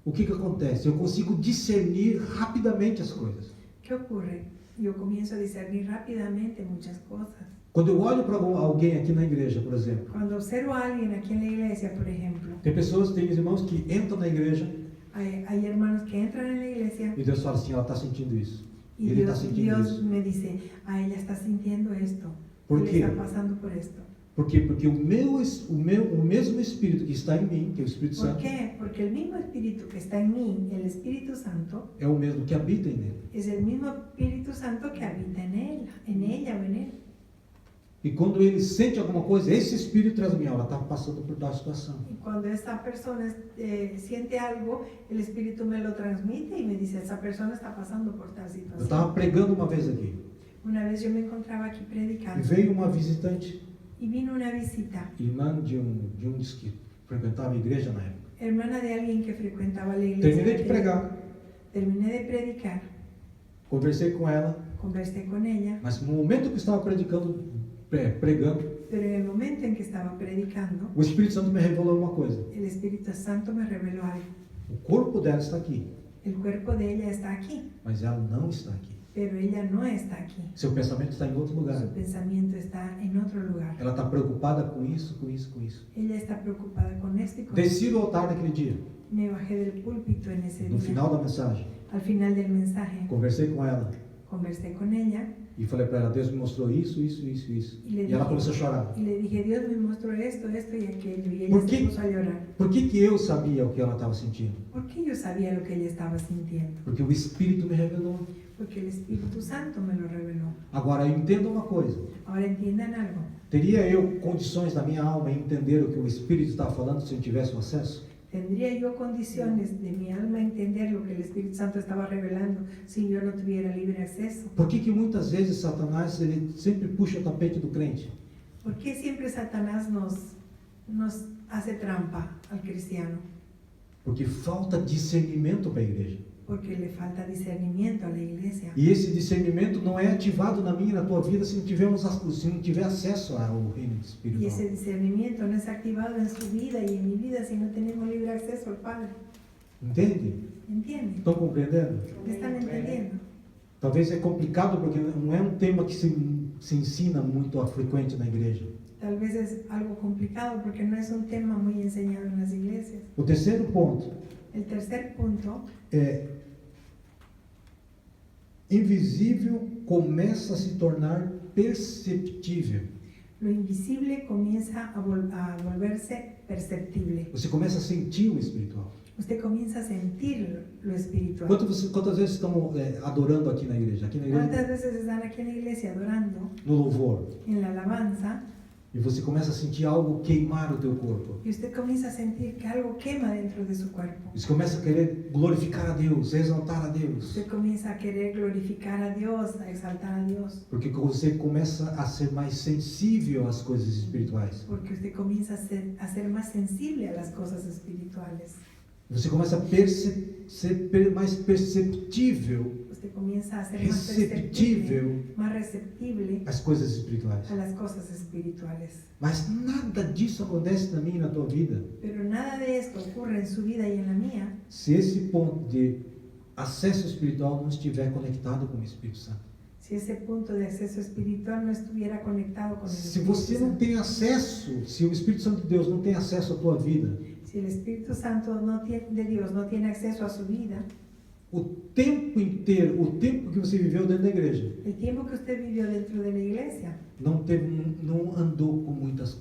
Speaker 2: o que acontece? Eu consigo discernir rapidamente as coisas.
Speaker 4: ¿qué ocurre? Yo comienzo a discernir rápidamente muchas cosas.
Speaker 2: Quando eu olho para alguém aqui na igreja, por exemplo,
Speaker 4: Cuando observo a alguien aquí en la iglesia, por ejemplo,
Speaker 2: tem pessoas, tem irmãos que entram na igreja
Speaker 4: hay hermanos que entran en la iglesia
Speaker 2: e Deus fala assim, ela está sentindo isso.
Speaker 4: Y
Speaker 2: Ele está
Speaker 4: Dios,
Speaker 2: sentindo
Speaker 4: Dios
Speaker 2: isso.
Speaker 4: me dice, ella está sintiendo esto.
Speaker 2: ¿Por
Speaker 4: Él
Speaker 2: qué?
Speaker 4: está pasando por esto.
Speaker 2: Por quê? Porque o mesmo Espírito que está em mim, que é o Espírito
Speaker 4: ¿Por
Speaker 2: Santo,
Speaker 4: qué? Porque el mismo Espíritu que está en mí, el Espíritu Santo,
Speaker 2: é o mesmo que habita em ele.
Speaker 4: es el mismo Espíritu Santo que habita en él, en ella o en él.
Speaker 2: E quando ele sente alguma coisa, esse Espírito traz a mim, ela está passando por tal situação.
Speaker 4: Y cuando esa persona siente algo, el Espíritu me lo transmite y me dice, esa persona está pasando por tal
Speaker 2: Eu
Speaker 4: situación.
Speaker 2: estava pregando uma vez aqui,
Speaker 4: Una vez yo me encontraba aquí
Speaker 2: e
Speaker 4: predicando
Speaker 2: veio uma visitante,
Speaker 4: y vino una visita,
Speaker 2: irmã de um que frequentava a igreja na época.
Speaker 4: hermana de alguien que frecuentaba la iglesia.
Speaker 2: Terminei de pregar,
Speaker 4: Terminé de predicar,
Speaker 2: conversei com ela,
Speaker 4: conversé con ella,
Speaker 2: mas no momento que eu estava pregando,
Speaker 4: pero en el momento en que estaba predicando,
Speaker 2: o Espírito Santo me revelou uma coisa.
Speaker 4: el Espíritu Santo me reveló algo.
Speaker 2: O corpo dela está aqui,
Speaker 4: El cuerpo de ella está aquí,
Speaker 2: mas ela não está aqui.
Speaker 4: pero ella no está aquí.
Speaker 2: Seu pensamento está em outro lugar.
Speaker 4: Su pensamiento está en otro lugar.
Speaker 2: Ela está preocupada com isso, com isso, com isso.
Speaker 4: Ella está preocupada con esto y con
Speaker 2: Desci do altar naquele dia,
Speaker 4: Me bajé del púlpito en ese
Speaker 2: no
Speaker 4: día.
Speaker 2: final da mensagem,
Speaker 4: Al final del mensaje,
Speaker 2: conversei com ela
Speaker 4: conversé con ella
Speaker 2: e falei para ela, Deus me mostrou isso, isso, isso, isso.
Speaker 4: y le,
Speaker 2: E ela
Speaker 4: dije,
Speaker 2: começou a chorar.
Speaker 4: y le dije, Dios me mostró esto, esto y aquello. Y ella
Speaker 2: ¿Por
Speaker 4: se
Speaker 2: qué?
Speaker 4: puso a llorar.
Speaker 2: Por que eu sabia o que ela estava sentindo?
Speaker 4: Porque yo sabía lo que ella estaba sintiendo.
Speaker 2: Porque o Espírito me revelou.
Speaker 4: Porque el Espíritu Santo me lo reveló.
Speaker 2: Agora, entenda uma coisa.
Speaker 4: Ahora entiendan algo.
Speaker 2: Teria eu condições da minha alma em entender o que o Espírito estava falando se eu tivesse o acesso?
Speaker 4: ¿Tendría yo condiciones de mi alma a entender lo que el Espíritu Santo estaba revelando si yo no tuviera libre acceso?
Speaker 2: Por que muitas vezes Satanás ele sempre puxa o tapete do crente?
Speaker 4: ¿Por qué siempre Satanás nos hace trampa al cristiano?
Speaker 2: Porque falta discernimento para a igreja.
Speaker 4: Porque le falta discernimiento a la iglesia.
Speaker 2: E esse discernimento não é ativado na minha e na tua vida se não tiver acesso ao reino
Speaker 4: Y
Speaker 2: espiritual.
Speaker 4: ese discernimiento no es activado en su vida y en mi vida si no tenemos libre acceso al Padre.
Speaker 2: Entende?
Speaker 4: ¿Entienden?
Speaker 2: Estão compreendendo?
Speaker 4: ¿Me están entendiendo?
Speaker 2: Talvez é complicado porque não é um tema que se ensina muito frequente na igreja.
Speaker 4: Tal vez es algo complicado porque no es un tema muy enseñado en las iglesias.
Speaker 2: O terceiro ponto
Speaker 4: El tercer punto,
Speaker 2: é invisível começa a se tornar perceptível.
Speaker 4: lo invisible comienza a volverse perceptible.
Speaker 2: Você começa a sentir o espiritual.
Speaker 4: Usted comienza a sentir lo espiritual.
Speaker 2: Quantas vezes estamos adorando aqui na igreja? Aqui na igreja,
Speaker 4: ¿Cuántas veces están aquí en la iglesia adorando,
Speaker 2: no louvor.
Speaker 4: en la alabanza,
Speaker 2: E você começa a sentir algo queimar o teu corpo.
Speaker 4: y usted comienza a sentir que algo quema dentro de su cuerpo?
Speaker 2: Você começa a querer glorificar a Deus, exaltar a Deus.
Speaker 4: Usted comienza a querer glorificar a Dios, a exaltar a Dios,
Speaker 2: Porque você começa a ser mais sensível às coisas espirituais.
Speaker 4: porque usted comienza a ser más sensible a las cosas espirituales.
Speaker 2: Você começa a ser mais perceptível,
Speaker 4: Usted comienza a ser más
Speaker 2: receptível
Speaker 4: perceptible, más receptible
Speaker 2: às coisas espirituais.
Speaker 4: a las cosas espirituales.
Speaker 2: Mas nada disso acontece na minha e na tua vida
Speaker 4: Pero nada de esto ocurre en su vida y en la mía
Speaker 2: se esse ponto de acesso espiritual não estiver conectado com o Espírito Santo.
Speaker 4: si ese punto de acceso espiritual no estuviera conectado con el
Speaker 2: Se
Speaker 4: Espíritu
Speaker 2: você não
Speaker 4: Santo.
Speaker 2: tem acesso, se o Espírito Santo de Deus não tem acesso à tua vida,
Speaker 4: Si el Espíritu Santo de Dios no tiene acceso a su vida,
Speaker 2: o tempo inteiro, o tempo que você viveu dentro da igreja,
Speaker 4: el tiempo que usted vivió dentro de la iglesia,
Speaker 2: não andou com muitas,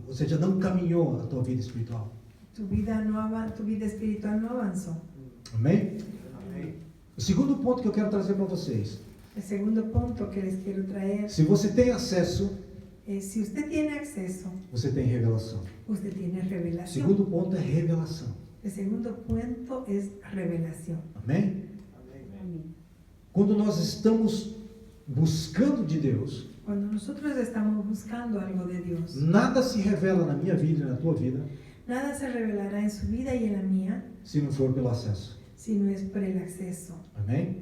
Speaker 2: ou seja, não caminhou a tua vida espiritual.
Speaker 4: tu vida espiritual no avanzó.
Speaker 2: Amém? O segundo ponto que eu quero trazer para vocês,
Speaker 4: El segundo punto que les quiero traer
Speaker 2: se você tem acesso,
Speaker 4: es, si usted tiene acceso,
Speaker 2: você tem revelação.
Speaker 4: usted tiene
Speaker 2: O
Speaker 4: revelación.
Speaker 2: segundo ponto é revelação.
Speaker 4: El segundo punto es revelación.
Speaker 2: Amém? Quando nós estamos buscando de Deus,
Speaker 4: Cuando nosotros estamos buscando algo de Dios,
Speaker 2: nada se revela na minha vida e na tua vida
Speaker 4: nada se revelará en su vida y en la mía
Speaker 2: se não for pelo acesso.
Speaker 4: si no es por el acceso.
Speaker 2: Amém?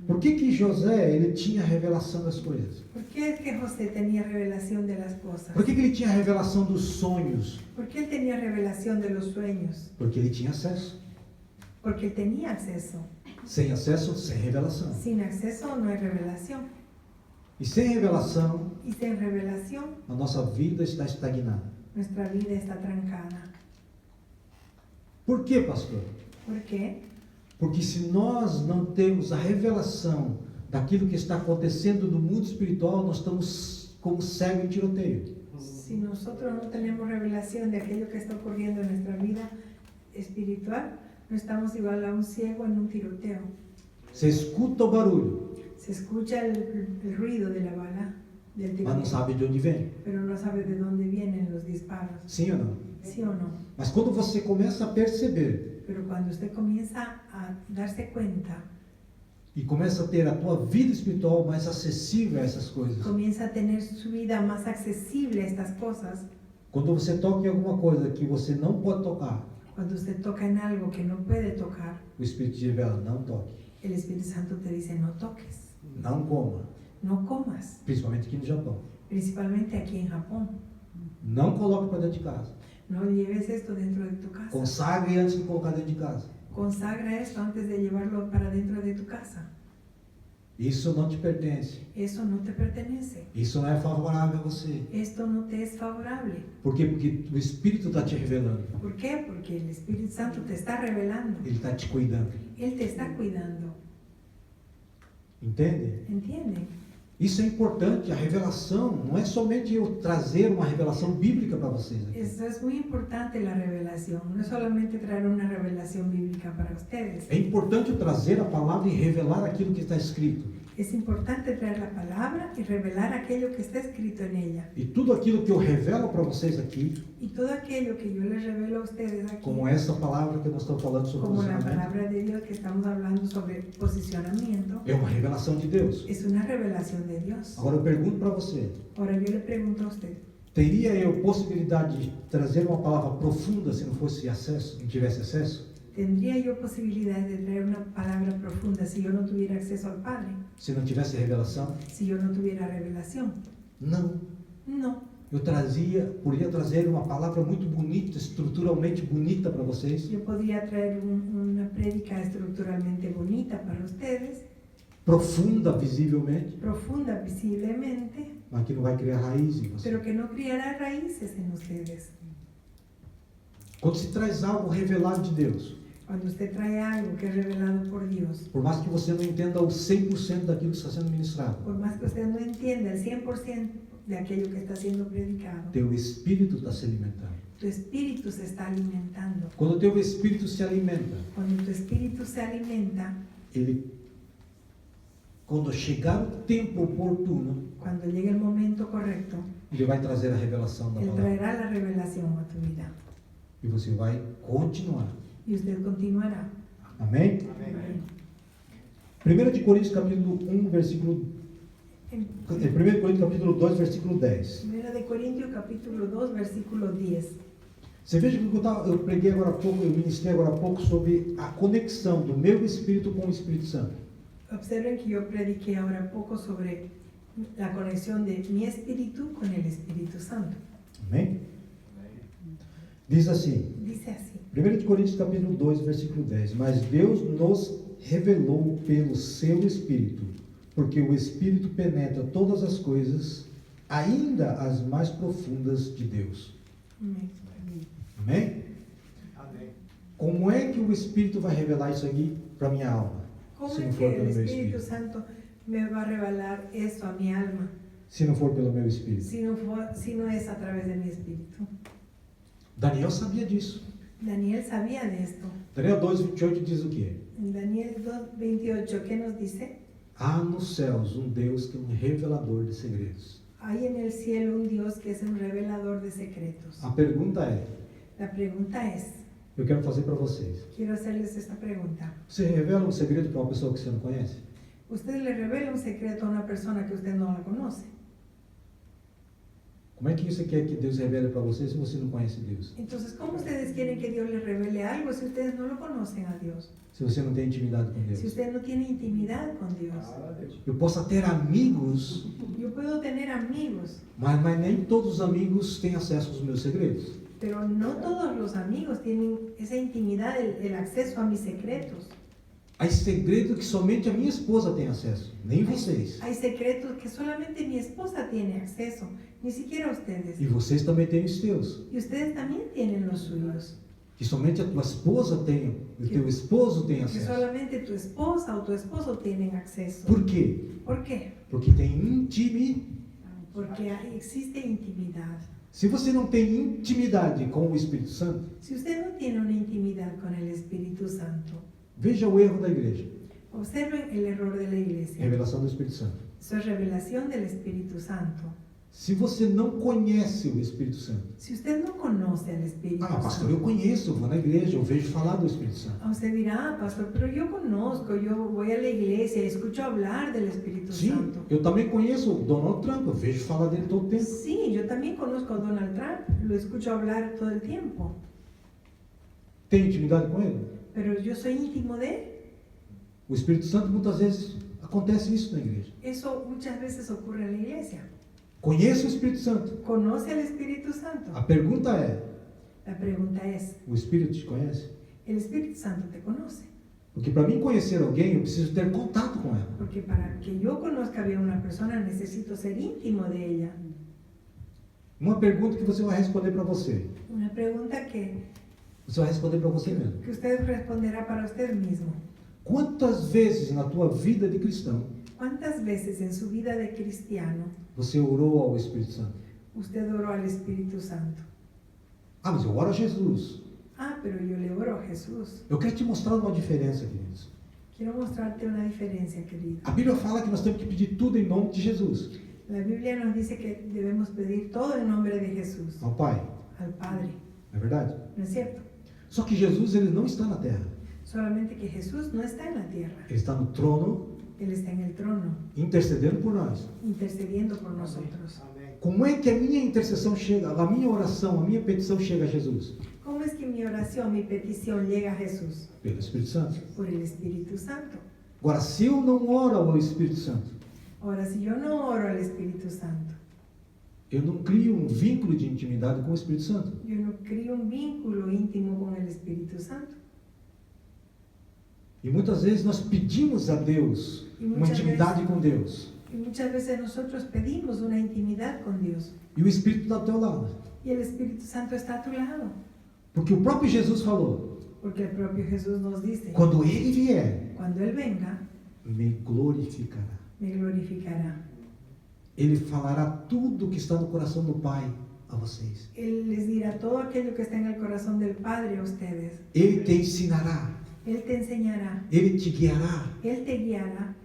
Speaker 2: Por que José ele tinha a revelação das coisas?
Speaker 4: ¿Por qué es que José tenía revelación de las cosas?
Speaker 2: Por que ele tinha a revelação dos sonhos?
Speaker 4: ¿Por qué él tenía revelación de los sueños?
Speaker 2: Porque ele tinha acesso.
Speaker 4: Porque él tenía acceso.
Speaker 2: Sem acesso, sem revelação.
Speaker 4: Sin acceso no hay revelación.
Speaker 2: E sem revelação,
Speaker 4: Y sin revelación,
Speaker 2: a nossa vida está estagnada.
Speaker 4: nuestra vida está trancada.
Speaker 2: Por quê, pastor?
Speaker 4: ¿Por qué?
Speaker 2: Porque se nós não temos a revelação daquilo que está acontecendo no mundo espiritual, nós estamos como cego em tiroteio.
Speaker 4: Si nosotros no tenemos revelación de aquello que está ocurriendo en nuestra vida espiritual, no estamos igual a un ciego en un tiroteo.
Speaker 2: Você escuta o barulho,
Speaker 4: Se escucha el ruido de la bala, del
Speaker 2: mas não
Speaker 4: tiroteo,
Speaker 2: sabe de onde vem.
Speaker 4: pero no sabe de dónde vienen los disparos.
Speaker 2: Sim ou não?
Speaker 4: ¿Sí o no?
Speaker 2: Mas quando você começa a perceber
Speaker 4: Pero cuando usted comienza a darse cuenta,
Speaker 2: e começa a ter a tua vida espiritual mais acessível a essas coisas,
Speaker 4: comienza a tener su vida más accesible a estas cosas,
Speaker 2: quando você toca em alguma coisa que você não pode tocar,
Speaker 4: cuando usted toca en algo que no puede tocar,
Speaker 2: o Espírito te revela, não toque,
Speaker 4: el Espíritu Santo te dice no toques,
Speaker 2: não coma,
Speaker 4: no comas,
Speaker 2: principalmente aqui no Japão.
Speaker 4: principalmente aquí en Japón.
Speaker 2: Não coloque para dentro de casa.
Speaker 4: No lleves esto dentro de tu casa.
Speaker 2: Consagre antes de colocar dentro de casa.
Speaker 4: Consagra esto antes de llevarlo para dentro de tu casa.
Speaker 2: Isso não te pertence.
Speaker 4: Eso no te pertenece.
Speaker 2: Isso não é favorável a você.
Speaker 4: Esto no te es favorable.
Speaker 2: Por quê? Porque o Espírito está te revelando.
Speaker 4: ¿Por qué? Porque el Espíritu Santo te está revelando.
Speaker 2: Ele está te cuidando.
Speaker 4: Él te está cuidando.
Speaker 2: Entende?
Speaker 4: ¿Entiende?
Speaker 2: Isso é importante. A revelação não é somente eu trazer uma revelação bíblica para vocês aqui.
Speaker 4: Eso es muy importante, la revelación. No es solamente traer una revelación bíblica para ustedes.
Speaker 2: É importante eu trazer a palavra e revelar aquilo que está escrito.
Speaker 4: Es importante traer la palabra y revelar aquello que está escrito en ella.
Speaker 2: E tudo aquilo que eu revelo para vocês aqui,
Speaker 4: Y todo aquello que yo les revelo a ustedes aquí,
Speaker 2: como essa palavra que nós estamos falando sobre
Speaker 4: como la
Speaker 2: posicionamento,
Speaker 4: palabra de Dios que estamos hablando sobre posicionamiento,
Speaker 2: é uma revelação de Deus.
Speaker 4: es una revelación de Dios.
Speaker 2: Agora eu pergunto para você,
Speaker 4: Ahora yo le pregunto a usted,
Speaker 2: teria eu possibilidade de trazer uma palavra profunda se não fosse acesso, não tivesse acesso?
Speaker 4: ¿tendría yo posibilidad de traer una palabra profunda si yo no tuviera acceso al Padre?
Speaker 2: Se não tivesse revelação?
Speaker 4: Si yo no tuviera revelación?
Speaker 2: Não.
Speaker 4: No.
Speaker 2: Eu poderia trazer uma palavra muito bonita, estruturalmente bonita para vocês,
Speaker 4: Yo podría traer una prédica estructuralmente bonita para ustedes,
Speaker 2: profunda visivelmente,
Speaker 4: profunda visiblemente,
Speaker 2: mas que não vai criar raiz em você.
Speaker 4: pero que no criará raíces en ustedes.
Speaker 2: Quando se traz algo revelado de Deus,
Speaker 4: Cuando usted trae algo que es revelado por Dios,
Speaker 2: por mais que você não entenda o 100% daquilo que está sendo ministrado,
Speaker 4: por más que usted no entienda el 100% de aquello que está siendo predicado,
Speaker 2: teu espírito está se alimentando.
Speaker 4: tu espíritu se está alimentando.
Speaker 2: Quando o teu espírito se alimenta,
Speaker 4: Cuando tu espíritu se alimenta,
Speaker 2: quando chegar o tempo oportuno,
Speaker 4: cuando llegue el momento correcto,
Speaker 2: ele vai trazer a revelação da
Speaker 4: Él
Speaker 2: palavra.
Speaker 4: traerá la revelación a tu vida
Speaker 2: E você vai continuar.
Speaker 4: y usted continuará.
Speaker 2: Amém?
Speaker 4: Amén.
Speaker 2: 1 de Coríntios capítulo 1, versículo...
Speaker 4: En
Speaker 2: 1 Coríntios capítulo 2, versículo 10.
Speaker 4: 1 de Corintios capítulo 2, versículo 10.
Speaker 2: Você veja que eu preguei agora há pouco, eu ministrei agora há pouco sobre a conexão do meu espírito com o Espírito Santo.
Speaker 4: Observen que yo prediqué ahora poco sobre la conexión de mi espíritu con el Espíritu Santo.
Speaker 2: Amém? Diz assim,
Speaker 4: Dice así.
Speaker 2: 1 de Coríntios capítulo 2, versículo 10. Mas Deus nos revelou pelo seu Espírito, porque o Espírito penetra todas as coisas, ainda as mais profundas de Deus.
Speaker 4: Amén.
Speaker 2: Amém? Como é que o Espírito vai revelar isso aqui para minha alma?
Speaker 4: ¿Cómo
Speaker 2: Se não
Speaker 4: es
Speaker 2: for
Speaker 4: que el
Speaker 2: pelo meu
Speaker 4: Espíritu
Speaker 2: Espírito.
Speaker 4: Santo me va a revelar eso a mi alma
Speaker 2: Se não for pelo meu Espírito.
Speaker 4: si no es a través de mi espíritu?
Speaker 2: Daniel sabia disso.
Speaker 4: Daniel sabía de esto.
Speaker 2: Daniel 2:28 diz o quê?
Speaker 4: En Daniel 2:28, ¿qué nos dice?
Speaker 2: Há nos céus um Deus que é um revelador de segredos.
Speaker 4: Hay en el cielo un Dios que es un revelador de secretos.
Speaker 2: A pergunta é,
Speaker 4: La pregunta es,
Speaker 2: eu quero fazer para vocês.
Speaker 4: quiero hacerles esta pregunta.
Speaker 2: Você revela um segredo para uma pessoa que você não conhece?
Speaker 4: ¿Usted le revela un secreto a una persona que usted no la conoce?
Speaker 2: Como é que você quer que Deus revele para você se você não conhece Deus?
Speaker 4: Entonces, ¿cómo ustedes quieren que Dios les revele algo si ustedes no lo conocen a Dios?
Speaker 2: Se você não tem intimidade com
Speaker 4: Si
Speaker 2: Deus?
Speaker 4: usted no tiene intimidad con Dios.
Speaker 2: Eu posso ter amigos,
Speaker 4: Yo puedo tener amigos,
Speaker 2: mas nem todos os amigos têm acesso aos meus segredos.
Speaker 4: pero no todos los amigos tienen esa intimidad, el acceso a mis secretos.
Speaker 2: Há segredo que somente a minha esposa tem acesso, nem vocês.
Speaker 4: Hay secretos que solamente mi esposa tiene acceso, ni siquiera ustedes.
Speaker 2: E vocês também têm os seus.
Speaker 4: Y ustedes también tienen los suyos.
Speaker 2: que somente a tua esposa tem, o teu esposo tem
Speaker 4: Que
Speaker 2: acesso.
Speaker 4: solamente tu esposa o tu esposo tienen acceso.
Speaker 2: Por quê?
Speaker 4: ¿Por qué?
Speaker 2: Porque tem intimidade.
Speaker 4: Porque existe intimidad.
Speaker 2: Se você não tem intimidade com o Espírito Santo,
Speaker 4: Si usted no tiene una intimidad con el Espíritu Santo,
Speaker 2: veja o erro da igreja.
Speaker 4: observen el error de la iglesia.
Speaker 2: Revelação do Espírito Santo.
Speaker 4: Eso es revelación del Espíritu Santo.
Speaker 2: Se você não conhece o Espírito Santo,
Speaker 4: Si usted no conoce al Espíritu
Speaker 2: pastor,
Speaker 4: Santo,
Speaker 2: eu conheço, eu vou na igreja, eu vejo falar do Espírito Santo.
Speaker 4: usted dirá, pastor, pero yo conozco, yo voy a la iglesia, escucho hablar del Espíritu
Speaker 2: Sim,
Speaker 4: Santo.
Speaker 2: eu também conheço o Donald Trump, eu vejo falar dele todo o tempo.
Speaker 4: Sí, yo también conozco a Donald Trump, lo escucho hablar todo el tiempo,
Speaker 2: Tem intimidade com ele?
Speaker 4: pero yo soy íntimo de él.
Speaker 2: O Espírito Santo, muitas vezes, acontece isso na igreja.
Speaker 4: Eso muchas veces ocurre en la iglesia.
Speaker 2: Conheço o Espírito Santo.
Speaker 4: ¿Conoce al Espíritu Santo?
Speaker 2: A pergunta é,
Speaker 4: La pregunta es,
Speaker 2: o Espírito te conhece?
Speaker 4: ¿el Espíritu Santo te conoce?
Speaker 2: Porque para mim conhecer alguém, eu preciso ter contato com ela.
Speaker 4: Porque para que yo conozca bien a una persona necesito ser íntimo de ella.
Speaker 2: Uma pergunta que você vai responder para você.
Speaker 4: Una pregunta que
Speaker 2: Você vai responder para você mesmo.
Speaker 4: usted responderá para usted mismo.
Speaker 2: Quantas vezes na tua vida de cristão
Speaker 4: ¿Cuántas veces en su vida de cristiano
Speaker 2: você orou ao Espírito Santo?
Speaker 4: usted oró al Espíritu Santo?
Speaker 2: Mas eu oro a Jesus.
Speaker 4: Ah, pero yo le oro a Jesús.
Speaker 2: Eu quero te mostrar uma diferença, queridos.
Speaker 4: Quiero mostrarte una diferencia, querido.
Speaker 2: A Bíblia fala que nós temos que pedir tudo em nome de Jesus.
Speaker 4: La Biblia nos dice que debemos pedir todo en nombre de Jesús,
Speaker 2: Ao Pai,
Speaker 4: al Padre.
Speaker 2: não é verdade?
Speaker 4: ¿No es cierto?
Speaker 2: Só que Jesus, ele não está na terra.
Speaker 4: Solamente que Jesús no está en la tierra.
Speaker 2: Ele está no trono,
Speaker 4: Él está en el trono,
Speaker 2: intercedendo por nós.
Speaker 4: intercediendo por nosotros.
Speaker 2: Como é que a minha intercessão chega, a minha oração, a minha petição chega a Jesus?
Speaker 4: ¿Cómo es que mi oración, mi petición llega a Jesús?
Speaker 2: Pelo Espírito Santo.
Speaker 4: Por el Espíritu Santo.
Speaker 2: Agora, se eu não oro ao Espírito Santo,
Speaker 4: Ahora, si yo no oro al Espíritu Santo,
Speaker 2: eu não crio um vínculo de intimidade com o Espírito Santo.
Speaker 4: yo no crio un vínculo íntimo con el Espíritu Santo.
Speaker 2: E muitas vezes nós pedimos a Deus uma intimidade com Deus.
Speaker 4: Y muchas veces nosotros pedimos una intimidad con Dios.
Speaker 2: E o Espírito está ao teu lado.
Speaker 4: Y el Espíritu Santo está a tu lado.
Speaker 2: Porque o próprio Jesus falou,
Speaker 4: Porque el propio Jesús nos dice,
Speaker 2: quando Ele vier,
Speaker 4: cuando Él venga,
Speaker 2: me glorificará.
Speaker 4: me glorificará.
Speaker 2: Ele falará tudo que está no coração do Pai a vocês.
Speaker 4: Él les dirá todo aquello que está en el corazón del Padre a ustedes.
Speaker 2: Ele te ensinará.
Speaker 4: Él te enseñará.
Speaker 2: Ele te guiará.
Speaker 4: Él te guiará.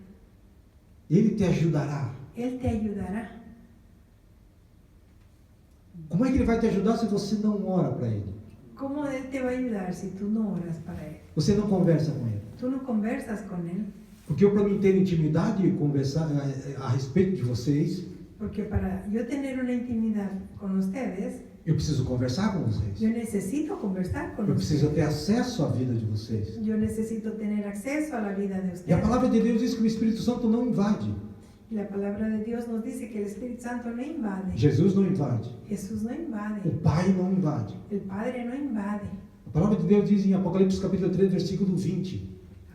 Speaker 2: Ele te ajudará.
Speaker 4: Él te ayudará.
Speaker 2: Como é que Ele vai te ajudar se você não ora para Ele?
Speaker 4: ¿Cómo Él te va a ayudar si tú no oras para Él?
Speaker 2: Você não conversa com Ele?
Speaker 4: Tú no conversas con Él.
Speaker 2: Porque eu, para mim ter intimidade e conversar a respeito de vocês,
Speaker 4: Porque para yo tener una intimidad con ustedes,
Speaker 2: eu preciso conversar com vocês.
Speaker 4: yo necesito conversar con
Speaker 2: Eu preciso
Speaker 4: ustedes.
Speaker 2: ter acesso à vida de vocês.
Speaker 4: Yo necesito tener acceso a la vida de
Speaker 2: E a
Speaker 4: ustedes.
Speaker 2: palavra de Deus diz que o Espírito Santo não invade.
Speaker 4: Y la palabra de Dios nos dice que el Espíritu Santo no invade.
Speaker 2: Jesus não invade.
Speaker 4: Jesús no invade.
Speaker 2: O Pai não invade.
Speaker 4: El Padre no invade.
Speaker 2: A palavra de Deus diz em Apocalipse capítulo 3, versículo 20.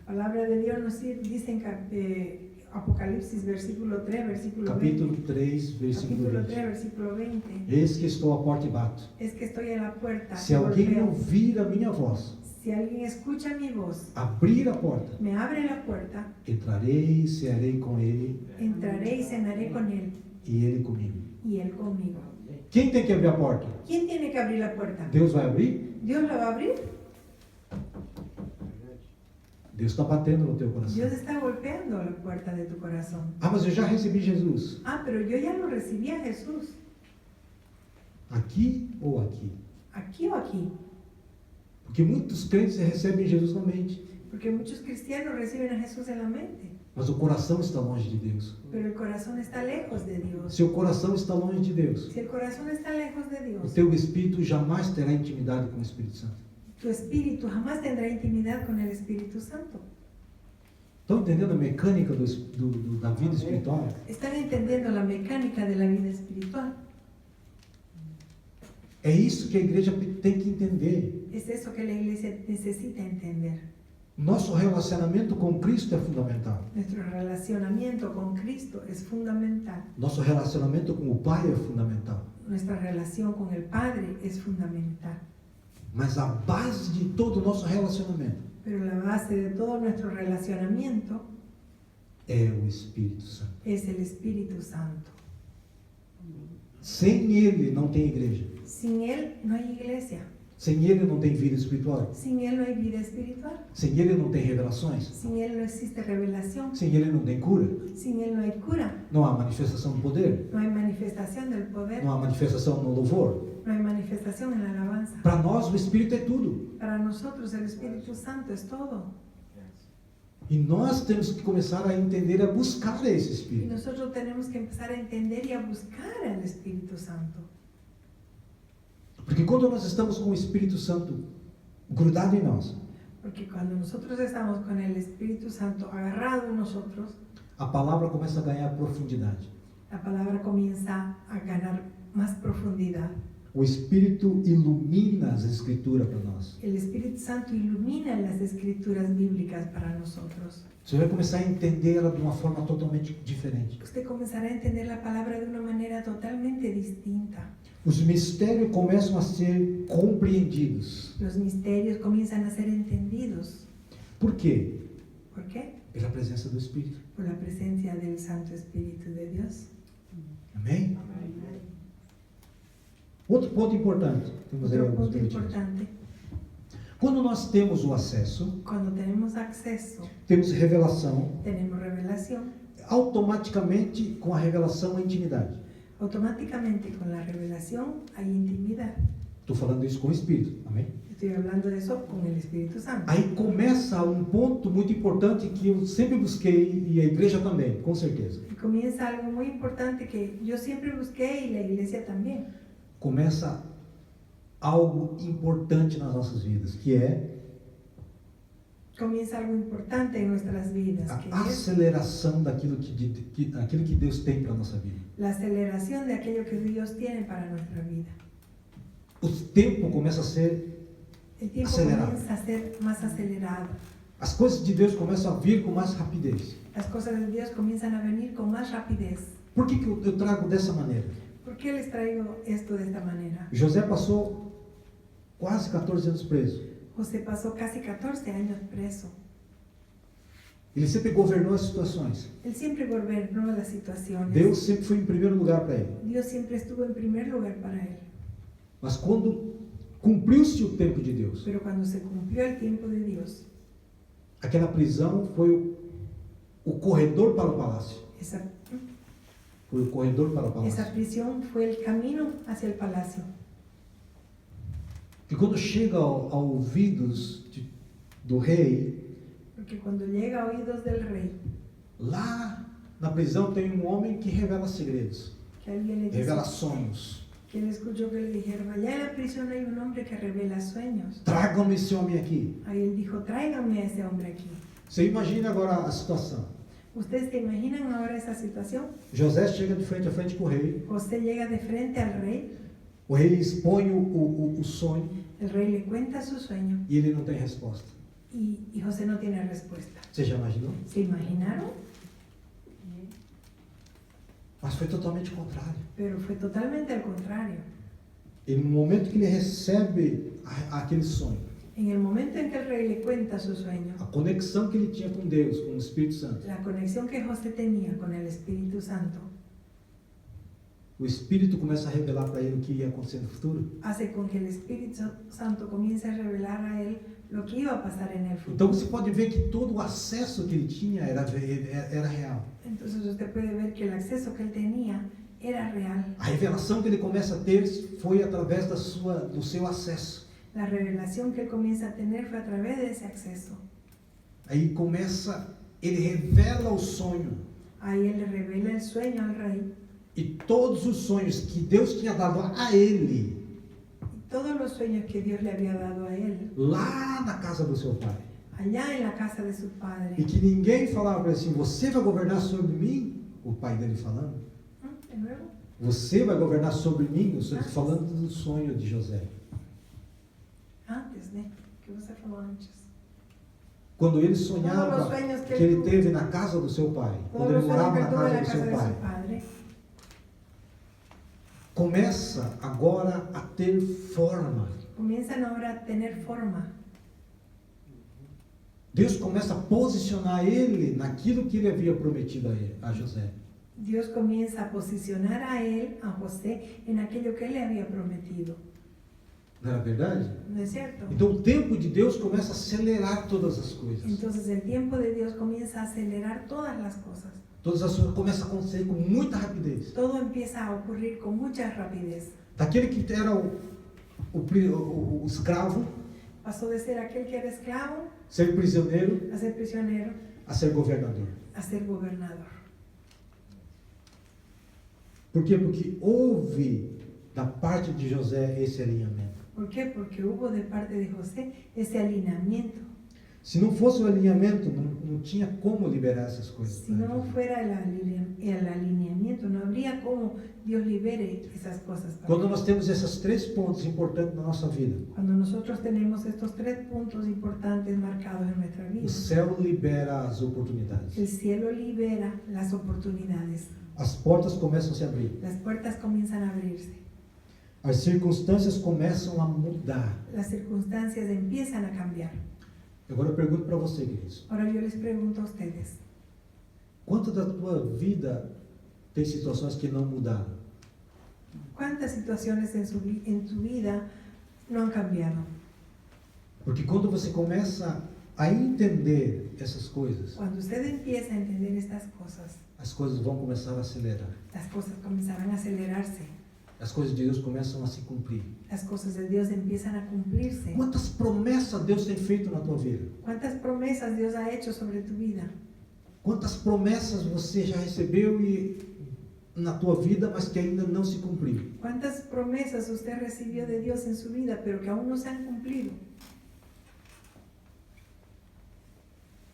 Speaker 4: La palabra de Dios nos dice en Apocalipsis versículo 3, versículo
Speaker 2: Capítulo
Speaker 4: 20.
Speaker 2: 3, versículo
Speaker 4: Capítulo
Speaker 2: 20.
Speaker 4: 3, versículo 20.
Speaker 2: Eis que estou à porta e bato.
Speaker 4: Es que estoy a la puerta.
Speaker 2: Se
Speaker 4: y
Speaker 2: alguém
Speaker 4: golpeo.
Speaker 2: ouvir a minha voz,
Speaker 4: Si alguien escucha mi voz,
Speaker 2: abrir a porta,
Speaker 4: me abre la puerta,
Speaker 2: entrarei e cearei com ele
Speaker 4: entraré y cenaré con él
Speaker 2: e ele comigo.
Speaker 4: y él conmigo.
Speaker 2: Quem tem que abrir a porta?
Speaker 4: ¿Quién tiene que abrir la puerta?
Speaker 2: Deus vai abrir?
Speaker 4: ¿Dios la va a abrir?
Speaker 2: Deus está batendo no teu coração.
Speaker 4: Dios está golpeando la puerta de tu corazón.
Speaker 2: Mas eu já recebi Jesus.
Speaker 4: Ah, pero yo ya lo recibí a Jesús.
Speaker 2: Aqui ou aqui?
Speaker 4: ¿Aquí o aquí?
Speaker 2: Porque muitos crentes recebem Jesus na mente,
Speaker 4: Porque muchos cristianos reciben a Jesús en la mente,
Speaker 2: mas o coração está longe de Deus.
Speaker 4: pero el corazón está lejos de Dios.
Speaker 2: Seu coração está longe de Deus.
Speaker 4: Si el corazón está lejos de
Speaker 2: O
Speaker 4: Dios,
Speaker 2: teu espírito jamais terá intimidade com o Espírito Santo.
Speaker 4: tu espíritu jamás tendrá intimidad con el Espíritu Santo.
Speaker 2: Estão entendendo a mecânica da vida espiritual?
Speaker 4: ¿Están entendiendo la mecánica de la vida espiritual?
Speaker 2: É isso que a igreja tem que entender.
Speaker 4: Es eso que la iglesia necesita entender.
Speaker 2: Nosso relacionamento com Cristo é fundamental.
Speaker 4: Nuestro relacionamiento con Cristo es fundamental.
Speaker 2: Nosso relacionamento com o Pai é fundamental.
Speaker 4: Nuestra relación con el Padre es fundamental.
Speaker 2: Mas a base de todo o nosso relacionamento
Speaker 4: Pero la base de todo nuestro relacionamiento
Speaker 2: é o Espírito Santo.
Speaker 4: es el Espíritu Santo.
Speaker 2: Sem Ele não tem igreja.
Speaker 4: Sin Él no hay iglesia.
Speaker 2: Sem Ele não tem vida espiritual.
Speaker 4: Sin Él no hay vida espiritual.
Speaker 2: Sem Ele não tem revelações.
Speaker 4: Sin Él no existe revelación.
Speaker 2: Sem Ele não tem cura.
Speaker 4: Sin Él no hay cura.
Speaker 2: Não há manifestação do poder.
Speaker 4: No hay manifestación del poder.
Speaker 2: Não há manifestação no louvor.
Speaker 4: No hay manifestación en la alabanza.
Speaker 2: Para nós, o Espírito é tudo.
Speaker 4: Para nosotros el Espíritu Santo es todo.
Speaker 2: E nós temos que começar a entender, a buscar esse
Speaker 4: Y
Speaker 2: Espírito.
Speaker 4: nosotros tenemos que empezar a entender y a buscar al Espíritu Santo.
Speaker 2: Porque quando nós estamos com o Espírito Santo grudado em nós,
Speaker 4: Porque cuando nosotros estamos con el Espíritu Santo agarrado en nosotros,
Speaker 2: a palavra começa a ganhar profundidade.
Speaker 4: la palabra comienza a ganar más profundidad.
Speaker 2: O Espírito ilumina as Escrituras para nós.
Speaker 4: El Espíritu Santo ilumina las escrituras bíblicas para nosotros.
Speaker 2: Você vai começar a entender ela de uma forma totalmente diferente.
Speaker 4: Usted comenzará a entender la palabra de una manera totalmente distinta.
Speaker 2: Os mistérios começam a ser compreendidos.
Speaker 4: Los misterios comienzan a ser entendidos.
Speaker 2: Por quê?
Speaker 4: ¿Por qué?
Speaker 2: Pela presença do Espírito.
Speaker 4: Por la presencia del Santo Espíritu de Dios.
Speaker 2: Amém? Outro ponto importante. Temos aí
Speaker 4: Otro
Speaker 2: alguns
Speaker 4: punto
Speaker 2: minutinhos.
Speaker 4: importante,
Speaker 2: Quando nós temos o acesso,
Speaker 4: cuando tenemos acceso,
Speaker 2: temos revelação,
Speaker 4: tenemos revelación,
Speaker 2: automaticamente com a revelação a intimidade.
Speaker 4: automáticamente con la revelación hay intimidad.
Speaker 2: Estou falando isso com o Espírito. Amém?
Speaker 4: Estoy hablando de eso con el Espíritu Santo.
Speaker 2: Aí começa um ponto muito importante que eu sempre busquei e a igreja também, com certeza.
Speaker 4: Y comienza algo muy importante que yo siempre busqué y la iglesia también.
Speaker 2: Começa algo importante nas nossas vidas, que é
Speaker 4: Comienza algo importante en nuestras vidas, que
Speaker 2: a
Speaker 4: es
Speaker 2: aceleração daquilo aquilo que Deus tem para a nossa vida.
Speaker 4: la aceleración de aquello que Dios tiene para nuestra vida.
Speaker 2: O tempo começa a ser
Speaker 4: El tiempo
Speaker 2: acelerado.
Speaker 4: comienza a ser más acelerado.
Speaker 2: As coisas de Deus começam a vir com mais rapidez.
Speaker 4: Las cosas de Dios comienzan a venir con más rapidez.
Speaker 2: Por que eu trago dessa maneira?
Speaker 4: ¿Por qué les traigo esto de esta manera?
Speaker 2: José passou quase 14 anos preso.
Speaker 4: José pasó casi 14 años preso.
Speaker 2: Ele sempre governou as situações.
Speaker 4: Él siempre gobernó las situaciones.
Speaker 2: Deus sempre foi em primeiro lugar para ele.
Speaker 4: Dios siempre estuvo en primer lugar para él.
Speaker 2: Mas quando cumpriu-se o tempo de Deus,
Speaker 4: Pero cuando se cumplió el tiempo de Dios,
Speaker 2: aquela prisão foi o corredor para o palácio.
Speaker 4: esa
Speaker 2: Foi o corredor para o palácio.
Speaker 4: prisión fue el camino hacia el palacio.
Speaker 2: E quando chega a ouvidos do rei,
Speaker 4: Porque cuando llega a oídos del rey,
Speaker 2: lá na prisão tem um homem que revela segredos,
Speaker 4: que alguien le dice,
Speaker 2: revela sonhos.
Speaker 4: que él escuchó que le dijeron, allá en la prisión hay un hombre que revela sueños.
Speaker 2: Tragam esse homem aqui.
Speaker 4: Ahí él dijo, tráiganme a ese hombre aquí.
Speaker 2: Você imagina agora a situação.
Speaker 4: ¿Ustedes se imaginan ahora esa situación?
Speaker 2: José chega de frente a frente com o rei.
Speaker 4: José llega de frente al rey,
Speaker 2: O rei expõe o sonho
Speaker 4: el rey le cuenta su sueño
Speaker 2: e ele não tem resposta.
Speaker 4: y José no tiene respuesta.
Speaker 2: Você já imaginou?
Speaker 4: ¿Se imaginaron?
Speaker 2: Mas foi totalmente contrário.
Speaker 4: Pero fue totalmente al contrario.
Speaker 2: E no momento que ele recebe aquele sonho,
Speaker 4: En el momento en que el rey le cuenta su sueño,
Speaker 2: a conexão que ele tinha com Deus, com o Espírito Santo,
Speaker 4: la conexión que José tenía con el Espíritu Santo
Speaker 2: o Espírito começa a revelar para ele o que ia acontecer no futuro.
Speaker 4: hace con que el Espíritu Santo comience a revelar a él lo que iba a pasar en el
Speaker 2: Então
Speaker 4: futuro.
Speaker 2: você pode ver que todo o acesso que ele tinha era real.
Speaker 4: Entonces usted puede ver que el acceso que él tenía era real.
Speaker 2: A revelação que ele começa a ter foi através do seu acesso.
Speaker 4: La revelación que él comienza a tener fue a través de ese acceso.
Speaker 2: Aí começa, ele revela o sonho.
Speaker 4: Ahí él le revela el sueño al rey.
Speaker 2: E todos os sonhos que Deus tinha dado a ele,
Speaker 4: Y todos los sueños que Dios le había dado a él,
Speaker 2: lá na casa do seu pai.
Speaker 4: allá en la casa de su
Speaker 2: E
Speaker 4: padre.
Speaker 2: que ninguém falava para ele assim, você vai governar sobre mim? O pai dele falando.
Speaker 4: De nuevo.
Speaker 2: Você vai governar sobre mim? Eu estou falando do sonho de José.
Speaker 4: Antes, né? Que você falou antes.
Speaker 2: Quando ele
Speaker 4: Todos
Speaker 2: sonhava
Speaker 4: os sonhos
Speaker 2: que ele teve na casa do seu pai, quando
Speaker 4: Todos
Speaker 2: ele
Speaker 4: los sueños
Speaker 2: morava
Speaker 4: que
Speaker 2: na
Speaker 4: tuvo en
Speaker 2: casa
Speaker 4: la
Speaker 2: do
Speaker 4: casa
Speaker 2: seu
Speaker 4: de
Speaker 2: pai,
Speaker 4: su padre,
Speaker 2: começa agora a ter forma.
Speaker 4: comienzan ahora a tener forma.
Speaker 2: Deus começa a posicionar ele naquilo que ele havia prometido a José.
Speaker 4: Dios comienza a posicionar a él, a José, en aquello que él le había prometido.
Speaker 2: Não era verdade?
Speaker 4: ¿No es cierto?
Speaker 2: Então o tempo de Deus começa a acelerar todas as coisas.
Speaker 4: Entonces el tiempo de Dios comienza a acelerar todas las cosas.
Speaker 2: Todas as coisas começam a acontecer com muita rapidez.
Speaker 4: Todo empieza a ocurrir con mucha rapidez.
Speaker 2: Daquele que era o escravo,
Speaker 4: Pasó de ser aquel que era esclavo
Speaker 2: ser prisioneiro,
Speaker 4: a ser prisionero,
Speaker 2: a ser governador.
Speaker 4: a ser gobernador.
Speaker 2: Por quê? Porque houve da parte de José esse alinhamento.
Speaker 4: ¿Por qué? Porque hubo de parte de José ese alineamiento.
Speaker 2: Se não fosse o alinhamento, não tinha como liberar essas coisas.
Speaker 4: Si no fuera el alineamiento, no habría cómo Dios libere esas cosas. para
Speaker 2: Quando
Speaker 4: él.
Speaker 2: nós temos esses 3 pontos importantes na nossa vida,
Speaker 4: Cuando nosotros tenemos estos 3 puntos importantes marcados en nuestra vida,
Speaker 2: o céu libera as oportunidades.
Speaker 4: el cielo libera las oportunidades.
Speaker 2: As portas começam a se abrir.
Speaker 4: Las puertas comienzan a abrirse.
Speaker 2: As circunstâncias começam a mudar.
Speaker 4: Las circunstancias empiezan a cambiar.
Speaker 2: Agora eu pergunto para você, queridos.
Speaker 4: Ahora yo les pregunto a ustedes,
Speaker 2: Quanto da tua vida tem situações que não mudaram?
Speaker 4: ¿cuántas situaciones en tu vida no han cambiado?
Speaker 2: Porque quando você começa a entender essas coisas,
Speaker 4: Cuando usted empieza a entender estas cosas,
Speaker 2: as coisas vão começar a acelerar.
Speaker 4: las cosas comenzarán a acelerarse.
Speaker 2: As coisas de Deus começam a se cumprir.
Speaker 4: Las cosas de Dios empiezan a cumplirse.
Speaker 2: Quantas promessas Deus tem feito na tua vida?
Speaker 4: ¿Cuántas promesas Dios ha hecho sobre tu vida?
Speaker 2: Quantas promessas você já recebeu na tua vida, mas que ainda não se cumpriu?
Speaker 4: ¿Cuántas promesas usted recibió de Dios en su vida, pero que aún no se han cumplido?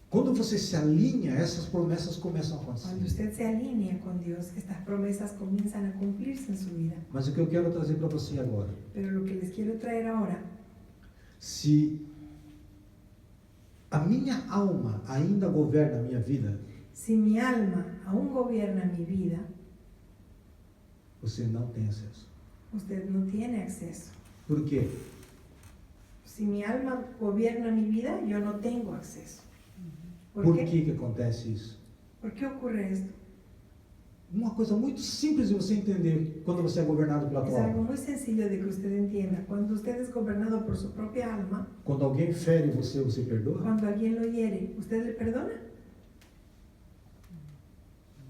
Speaker 2: Quando você se alinha, essas promessas começam a acontecer.
Speaker 4: Cuando usted se alinea con Dios, estas promesas comienzan a cumplirse en su vida.
Speaker 2: Mas o que eu quero trazer para você agora,
Speaker 4: Pero lo que les quiero traer ahora,
Speaker 2: se a minha alma ainda governa a minha vida,
Speaker 4: si mi alma aún gobierna mi vida,
Speaker 2: você não tem acesso.
Speaker 4: usted no tiene acceso.
Speaker 2: Por quê?
Speaker 4: Si mi alma gobierna mi vida, yo no tengo acceso.
Speaker 2: Por que acontece isso?
Speaker 4: ¿Por qué ocurre esto?
Speaker 2: Uma coisa muito simples de você entender quando você é governado pela
Speaker 4: Es
Speaker 2: tua
Speaker 4: algo
Speaker 2: alma.
Speaker 4: muy sencillo de que usted entienda. Cuando usted es gobernado por su propia alma,
Speaker 2: Quando alguém fere você, você perdoa?
Speaker 4: cuando alguien lo hiere, ¿usted le perdona?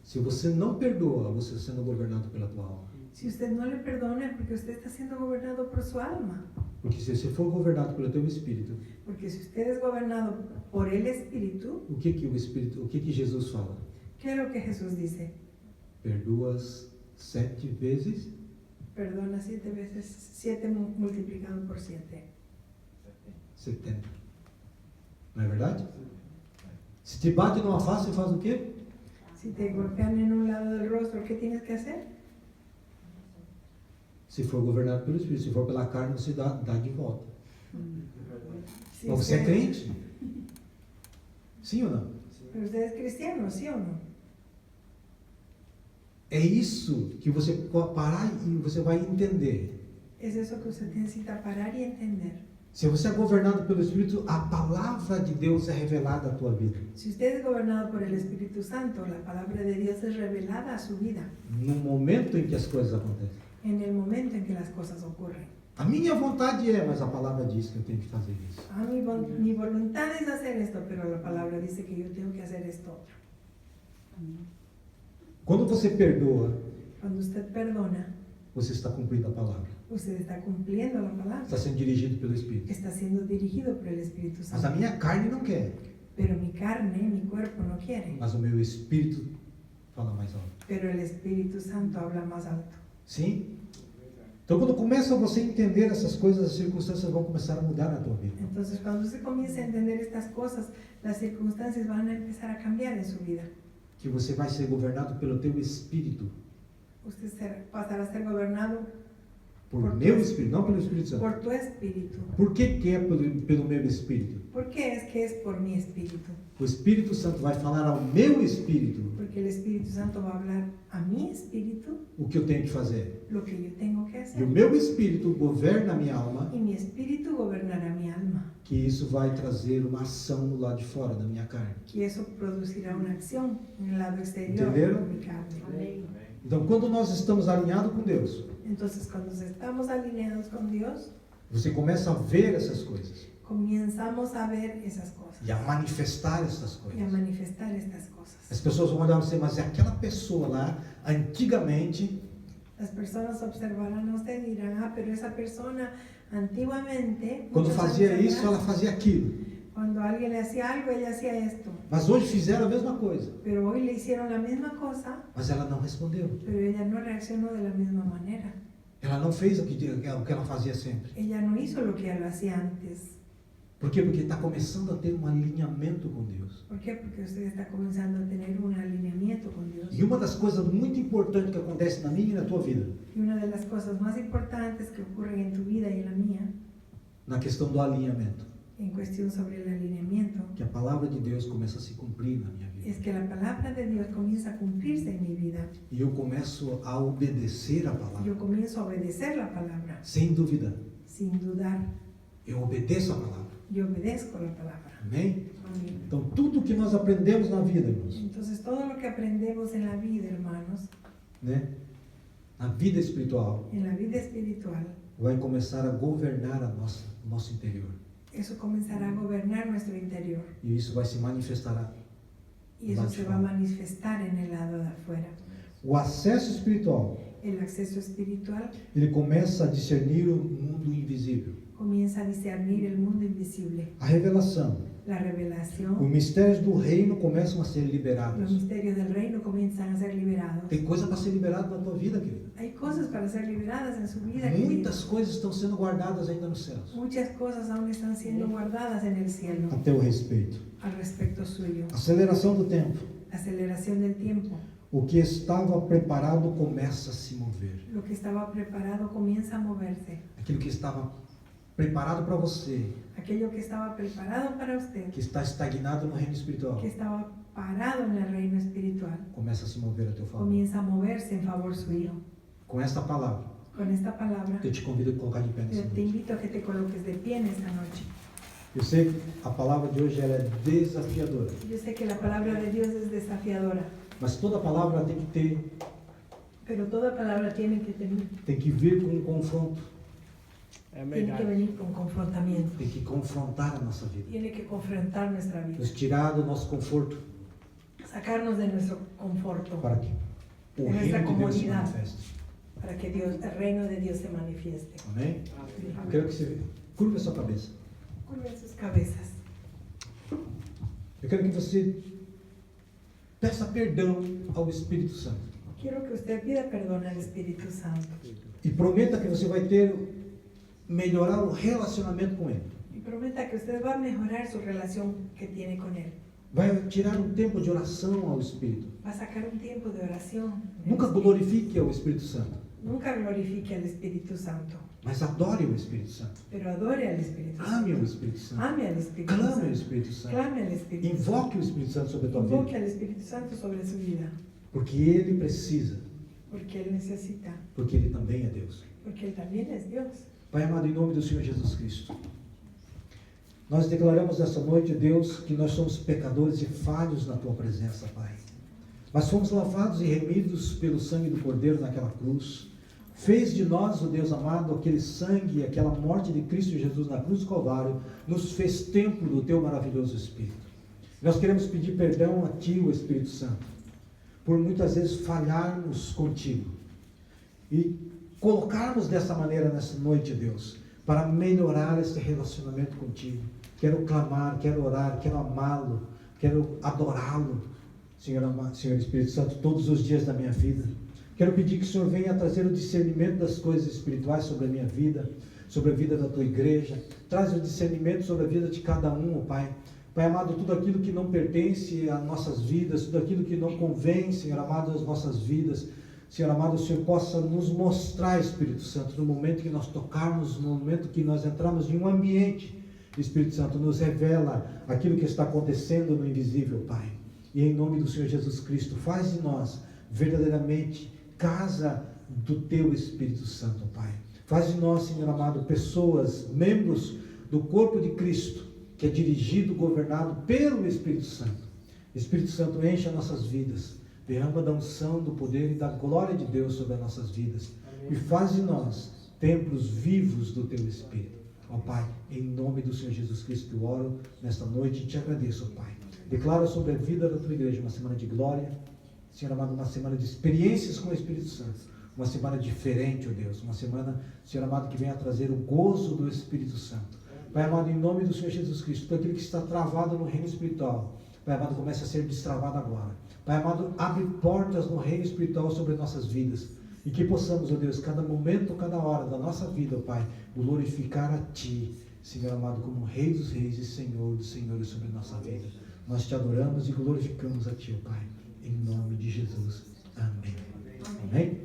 Speaker 2: Se você não perdoa, você está sendo governado pela tua alma.
Speaker 4: Si usted no le perdona, es porque usted está siendo gobernado por su alma.
Speaker 2: Porque se você for governado pelo teu espírito,
Speaker 4: Porque si usted es gobernado por el Espíritu,
Speaker 2: o que que Jesus fala?
Speaker 4: ¿qué es lo que Jesús dice?
Speaker 2: Perdoas 7 vezes,
Speaker 4: Perdona 7 veces, 7 multiplicado por 7.
Speaker 2: 70. Não é verdade? Se te bate numa face, faz o quê?
Speaker 4: Si te golpean en un lado del rostro, ¿qué tienes que hacer?
Speaker 2: Se for governado pelo espírito, se for pela carne, você dá de volta.
Speaker 4: Si
Speaker 2: Mas você é
Speaker 4: usted-
Speaker 2: crente? Sim ou não?
Speaker 4: Pero usted es cristiano, ¿sí o no?
Speaker 2: É isso que você pode parar e você vai entender.
Speaker 4: Es eso que usted necesita parar y entender.
Speaker 2: Se você é governado pelo Espírito, a palavra de Deus é revelada à tua vida.
Speaker 4: Si usted es gobernado por el Espíritu Santo, la palabra de Dios es revelada a su vida
Speaker 2: No momento em que as coisas acontecem.
Speaker 4: en el momento en que las cosas ocurren.
Speaker 2: A minha vontade é, mas a palavra diz que eu tenho que fazer isso.
Speaker 4: Mi voluntad es hacer esto, pero la palabra dice que yo tengo que hacer esto otro.
Speaker 2: Quando você perdoa,
Speaker 4: Cuando usted perdona,
Speaker 2: você está cumprindo a palavra.
Speaker 4: usted está cumpliendo la palabra.
Speaker 2: Está sendo dirigido pelo Espírito.
Speaker 4: Está siendo dirigido por el Espíritu
Speaker 2: Mas a
Speaker 4: Santo.
Speaker 2: minha carne não quer.
Speaker 4: Pero mi carne, mi cuerpo no quiere.
Speaker 2: Mas o meu Espírito fala mais alto.
Speaker 4: Pero el Espíritu Santo habla más alto.
Speaker 2: Sim? Então, quando começa você a entender essas coisas, as circunstâncias vão começar a mudar na tua vida.
Speaker 4: Entonces, cuando usted comienza a entender estas cosas, las circunstancias van a empezar a cambiar en su vida.
Speaker 2: Que você vai ser governado pelo teu Espírito.
Speaker 4: Usted pasará a ser gobernado
Speaker 2: Por meu Espírito, não pelo Espírito Santo.
Speaker 4: por tu espíritu.
Speaker 2: Por que é pelo meu Espírito?
Speaker 4: ¿Por qué es que es por mi espíritu?
Speaker 2: O Espírito Santo vai falar ao meu Espírito
Speaker 4: Porque el Espíritu Santo va a hablar a mi espíritu
Speaker 2: o que eu tenho que fazer.
Speaker 4: lo que yo tengo que
Speaker 2: E o
Speaker 4: hacer.
Speaker 2: meu Espírito governa a minha alma,
Speaker 4: Y mi espíritu gobernará mi alma.
Speaker 2: que isso vai trazer uma ação do lado de fora da minha carne.
Speaker 4: Y eso producirá una acción en el lado exterior
Speaker 2: ¿Entendieron?
Speaker 4: de mi carne.
Speaker 2: Então, quando nós estamos alinhados com Deus,
Speaker 4: Entonces, cuando estamos alineados con Dios,
Speaker 2: você começa a ver essas coisas
Speaker 4: comenzamos a ver esas cosas
Speaker 2: e a manifestar essas
Speaker 4: y a
Speaker 2: coisas.
Speaker 4: manifestar estas cosas.
Speaker 2: As pessoas vão olhar e dizer, mas é aquela pessoa lá, antigamente,
Speaker 4: Las personas observarán a usted y dirán, pero esa persona antiguamente,
Speaker 2: quando
Speaker 4: muchos
Speaker 2: fazia
Speaker 4: años
Speaker 2: isso,
Speaker 4: atrás,
Speaker 2: ela fazia aquilo.
Speaker 4: cuando alguien le hacía algo, ella hacía esto.
Speaker 2: Mas hoje fizeram a mesma coisa,
Speaker 4: Pero hoy le hicieron la misma cosa,
Speaker 2: mas ela não respondeu.
Speaker 4: pero ella no reaccionó de la misma manera.
Speaker 2: Ela não fez o que ela fazia sempre.
Speaker 4: Ella no hizo lo que ella hacía antes.
Speaker 2: Por quê? Porque está começando a ter um alinhamento com Deus.
Speaker 4: ¿Por qué? Porque usted está comenzando a tener un alineamiento con Dios.
Speaker 2: E uma das coisas muito importantes que acontece na minha e na tua vida,
Speaker 4: Y una de las cosas más importantes que ocurren en tu vida y en la mía,
Speaker 2: na questão do alinhamento,
Speaker 4: en cuestión sobre el alineamiento,
Speaker 2: que a palavra de Deus começa a se cumprir na minha vida.
Speaker 4: es que la palabra de Dios comienza a cumplirse en mi vida.
Speaker 2: E eu começo a obedecer a palavra,
Speaker 4: Yo comienzo a obedecer la palabra,
Speaker 2: sem dúvida.
Speaker 4: sin dudar.
Speaker 2: Eu obedeço a palavra.
Speaker 4: Yo obedezco la palabra.
Speaker 2: Amém?
Speaker 4: Amén.
Speaker 2: Então, tudo que nós aprendemos na vida, irmãos,
Speaker 4: Entonces, todo lo que aprendemos en la vida, hermanos,
Speaker 2: né? Na vida espiritual,
Speaker 4: en la vida espiritual,
Speaker 2: vai começar a governar o nosso interior.
Speaker 4: eso comenzará a gobernar nuestro interior.
Speaker 2: E isso vai se manifestar.
Speaker 4: Y eso se va a manifestar en el lado de afuera.
Speaker 2: O acesso espiritual,
Speaker 4: El acceso espiritual
Speaker 2: ele começa a discernir o mundo invisível.
Speaker 4: comienza a discernir el mundo invisible.
Speaker 2: A revelação,
Speaker 4: La
Speaker 2: os
Speaker 4: revelación,
Speaker 2: mistérios do reino começam a ser
Speaker 4: los
Speaker 2: liberados.
Speaker 4: misterios del reino comienzan a ser liberados.
Speaker 2: Tem coisa para ser liberada na tua vida, querido.
Speaker 4: Hay cosas para ser liberadas en su vida. querido.
Speaker 2: Muitas coisas estão sendo guardadas ainda nos céus.
Speaker 4: Muchas cosas aún están siendo guardadas en el cielo
Speaker 2: A teu respeito.
Speaker 4: al respecto suyo.
Speaker 2: Aceleração do tempo.
Speaker 4: Aceleración del tiempo.
Speaker 2: O que estava preparado começa a se mover.
Speaker 4: Lo que estaba preparado comienza a moverse.
Speaker 2: Aquilo que estava preparado para você,
Speaker 4: Aquello que estaba preparado para usted,
Speaker 2: que está estagnado no reino espiritual,
Speaker 4: que estaba parado en el reino espiritual,
Speaker 2: começa a se mover a teu favor.
Speaker 4: comienza a moverse en favor suyo.
Speaker 2: Com esta palavra,
Speaker 4: Con esta palabra,
Speaker 2: eu te convido a colocar de pé nessa
Speaker 4: yo te
Speaker 2: noite.
Speaker 4: invito a que te coloques de pie en esta noche.
Speaker 2: Eu sei que a palavra de hoje ela é desafiadora,
Speaker 4: Yo sé que la palabra de Dios es desafiadora,
Speaker 2: mas toda palavra tem que ter,
Speaker 4: pero toda palabra tiene que
Speaker 2: vir com um confronto,
Speaker 4: tiene que venir con confrontamiento,
Speaker 2: tem que confrontar a nossa vida,
Speaker 4: tiene que confrontar nuestra vida,
Speaker 2: nos tirar do nosso conforto
Speaker 4: sacarnos de nuestro conforto,
Speaker 2: para que o
Speaker 4: de nuestra
Speaker 2: reino de Deus se
Speaker 4: comodidad,
Speaker 2: manifeste.
Speaker 4: para que Dios, el reino de Dios se manifieste.
Speaker 2: Amém? Eu quero que você curva a sua cabeça.
Speaker 4: Curven sus cabezas.
Speaker 2: Eu quero que você peça perdão ao Espírito Santo.
Speaker 4: Quiero que usted pida perdón al Espíritu Santo
Speaker 2: E prometa que você vai melhorar o relacionamento com Ele.
Speaker 4: y prometa que usted va a mejorar su relación que tiene con Él.
Speaker 2: Vai tirar um tempo de oração ao Espírito.
Speaker 4: Va a sacar un tiempo de oración.
Speaker 2: Nunca glorifique ao Espírito Santo,
Speaker 4: Nunca glorifique al Espíritu Santo,
Speaker 2: mas adore o Espírito Santo.
Speaker 4: pero adore al Espíritu Santo.
Speaker 2: Ame o Espírito Santo.
Speaker 4: Ame al Espíritu
Speaker 2: Clame ao
Speaker 4: Santo.
Speaker 2: Espírito Santo.
Speaker 4: Clame al Espíritu Santo.
Speaker 2: Invoque o Espírito Santo sobre a tua
Speaker 4: Invoque
Speaker 2: vida.
Speaker 4: al Espíritu Santo sobre su vida,
Speaker 2: Porque Ele precisa.
Speaker 4: porque Él necesita,
Speaker 2: Porque Ele também é Deus.
Speaker 4: porque Él también es Dios.
Speaker 2: Pai amado, em nome do Senhor Jesus Cristo, nós declaramos nessa noite, Deus, que nós somos pecadores e falhos na Tua presença, Pai. Mas fomos lavados e remidos pelo sangue do Cordeiro naquela cruz. Fez de nós, o Deus amado, aquele sangue, aquela morte de Cristo Jesus na cruz do Calvário, nos fez templo do Teu maravilhoso Espírito. Nós queremos pedir perdão a Ti, o Espírito Santo, por muitas vezes falharmos contigo. E colocarmos dessa maneira nessa noite, Deus, para melhorar esse relacionamento contigo. Quero clamar, quero orar, quero amá-lo, quero adorá-lo, Senhor Espírito Santo, todos os dias da minha vida. Quero pedir que o Senhor venha trazer o discernimento das coisas espirituais sobre a minha vida, sobre a vida da tua igreja. Traz o discernimento sobre a vida de cada um, ó Pai. Pai amado, tudo aquilo que não pertence às nossas vidas, tudo aquilo que não convém, Senhor amado, às nossas vidas, Senhor amado, o Senhor possa nos mostrar, Espírito Santo, no momento que nós tocarmos, no momento que nós entrarmos em um ambiente, Espírito Santo, nos revela aquilo que está acontecendo no invisível, Pai. E em nome do Senhor Jesus Cristo, faz de nós verdadeiramente casa do Teu Espírito Santo, Pai. Faz de nós, Senhor amado, pessoas, membros do corpo de Cristo, que é dirigido, governado pelo Espírito Santo. Espírito Santo, enche as nossas vidas, derrama da unção, do poder e da glória de Deus sobre as nossas vidas. E faz de nós templos vivos do Teu Espírito. Ó Pai, em nome do Senhor Jesus Cristo, eu oro nesta noite e te agradeço, ó Pai. Declaro sobre a vida da Tua igreja uma semana de glória, Senhor amado, uma semana de experiências com o Espírito Santo. Uma semana diferente, ó Deus. Uma semana, Senhor amado, que venha trazer o gozo do Espírito Santo. Pai amado, em nome do Senhor Jesus Cristo, tudo aquilo que está travado no reino espiritual, Pai amado, começa a ser destravado agora. Pai amado, abre portas no reino espiritual sobre nossas vidas. E que possamos, ó Deus, cada momento, cada hora da nossa vida, ó Pai, glorificar a Ti, Senhor amado, como Rei dos Reis e Senhor dos Senhores sobre nossa vida. Nós Te adoramos e glorificamos a Ti, ó Pai. Em nome de Jesus. Amém. Amém?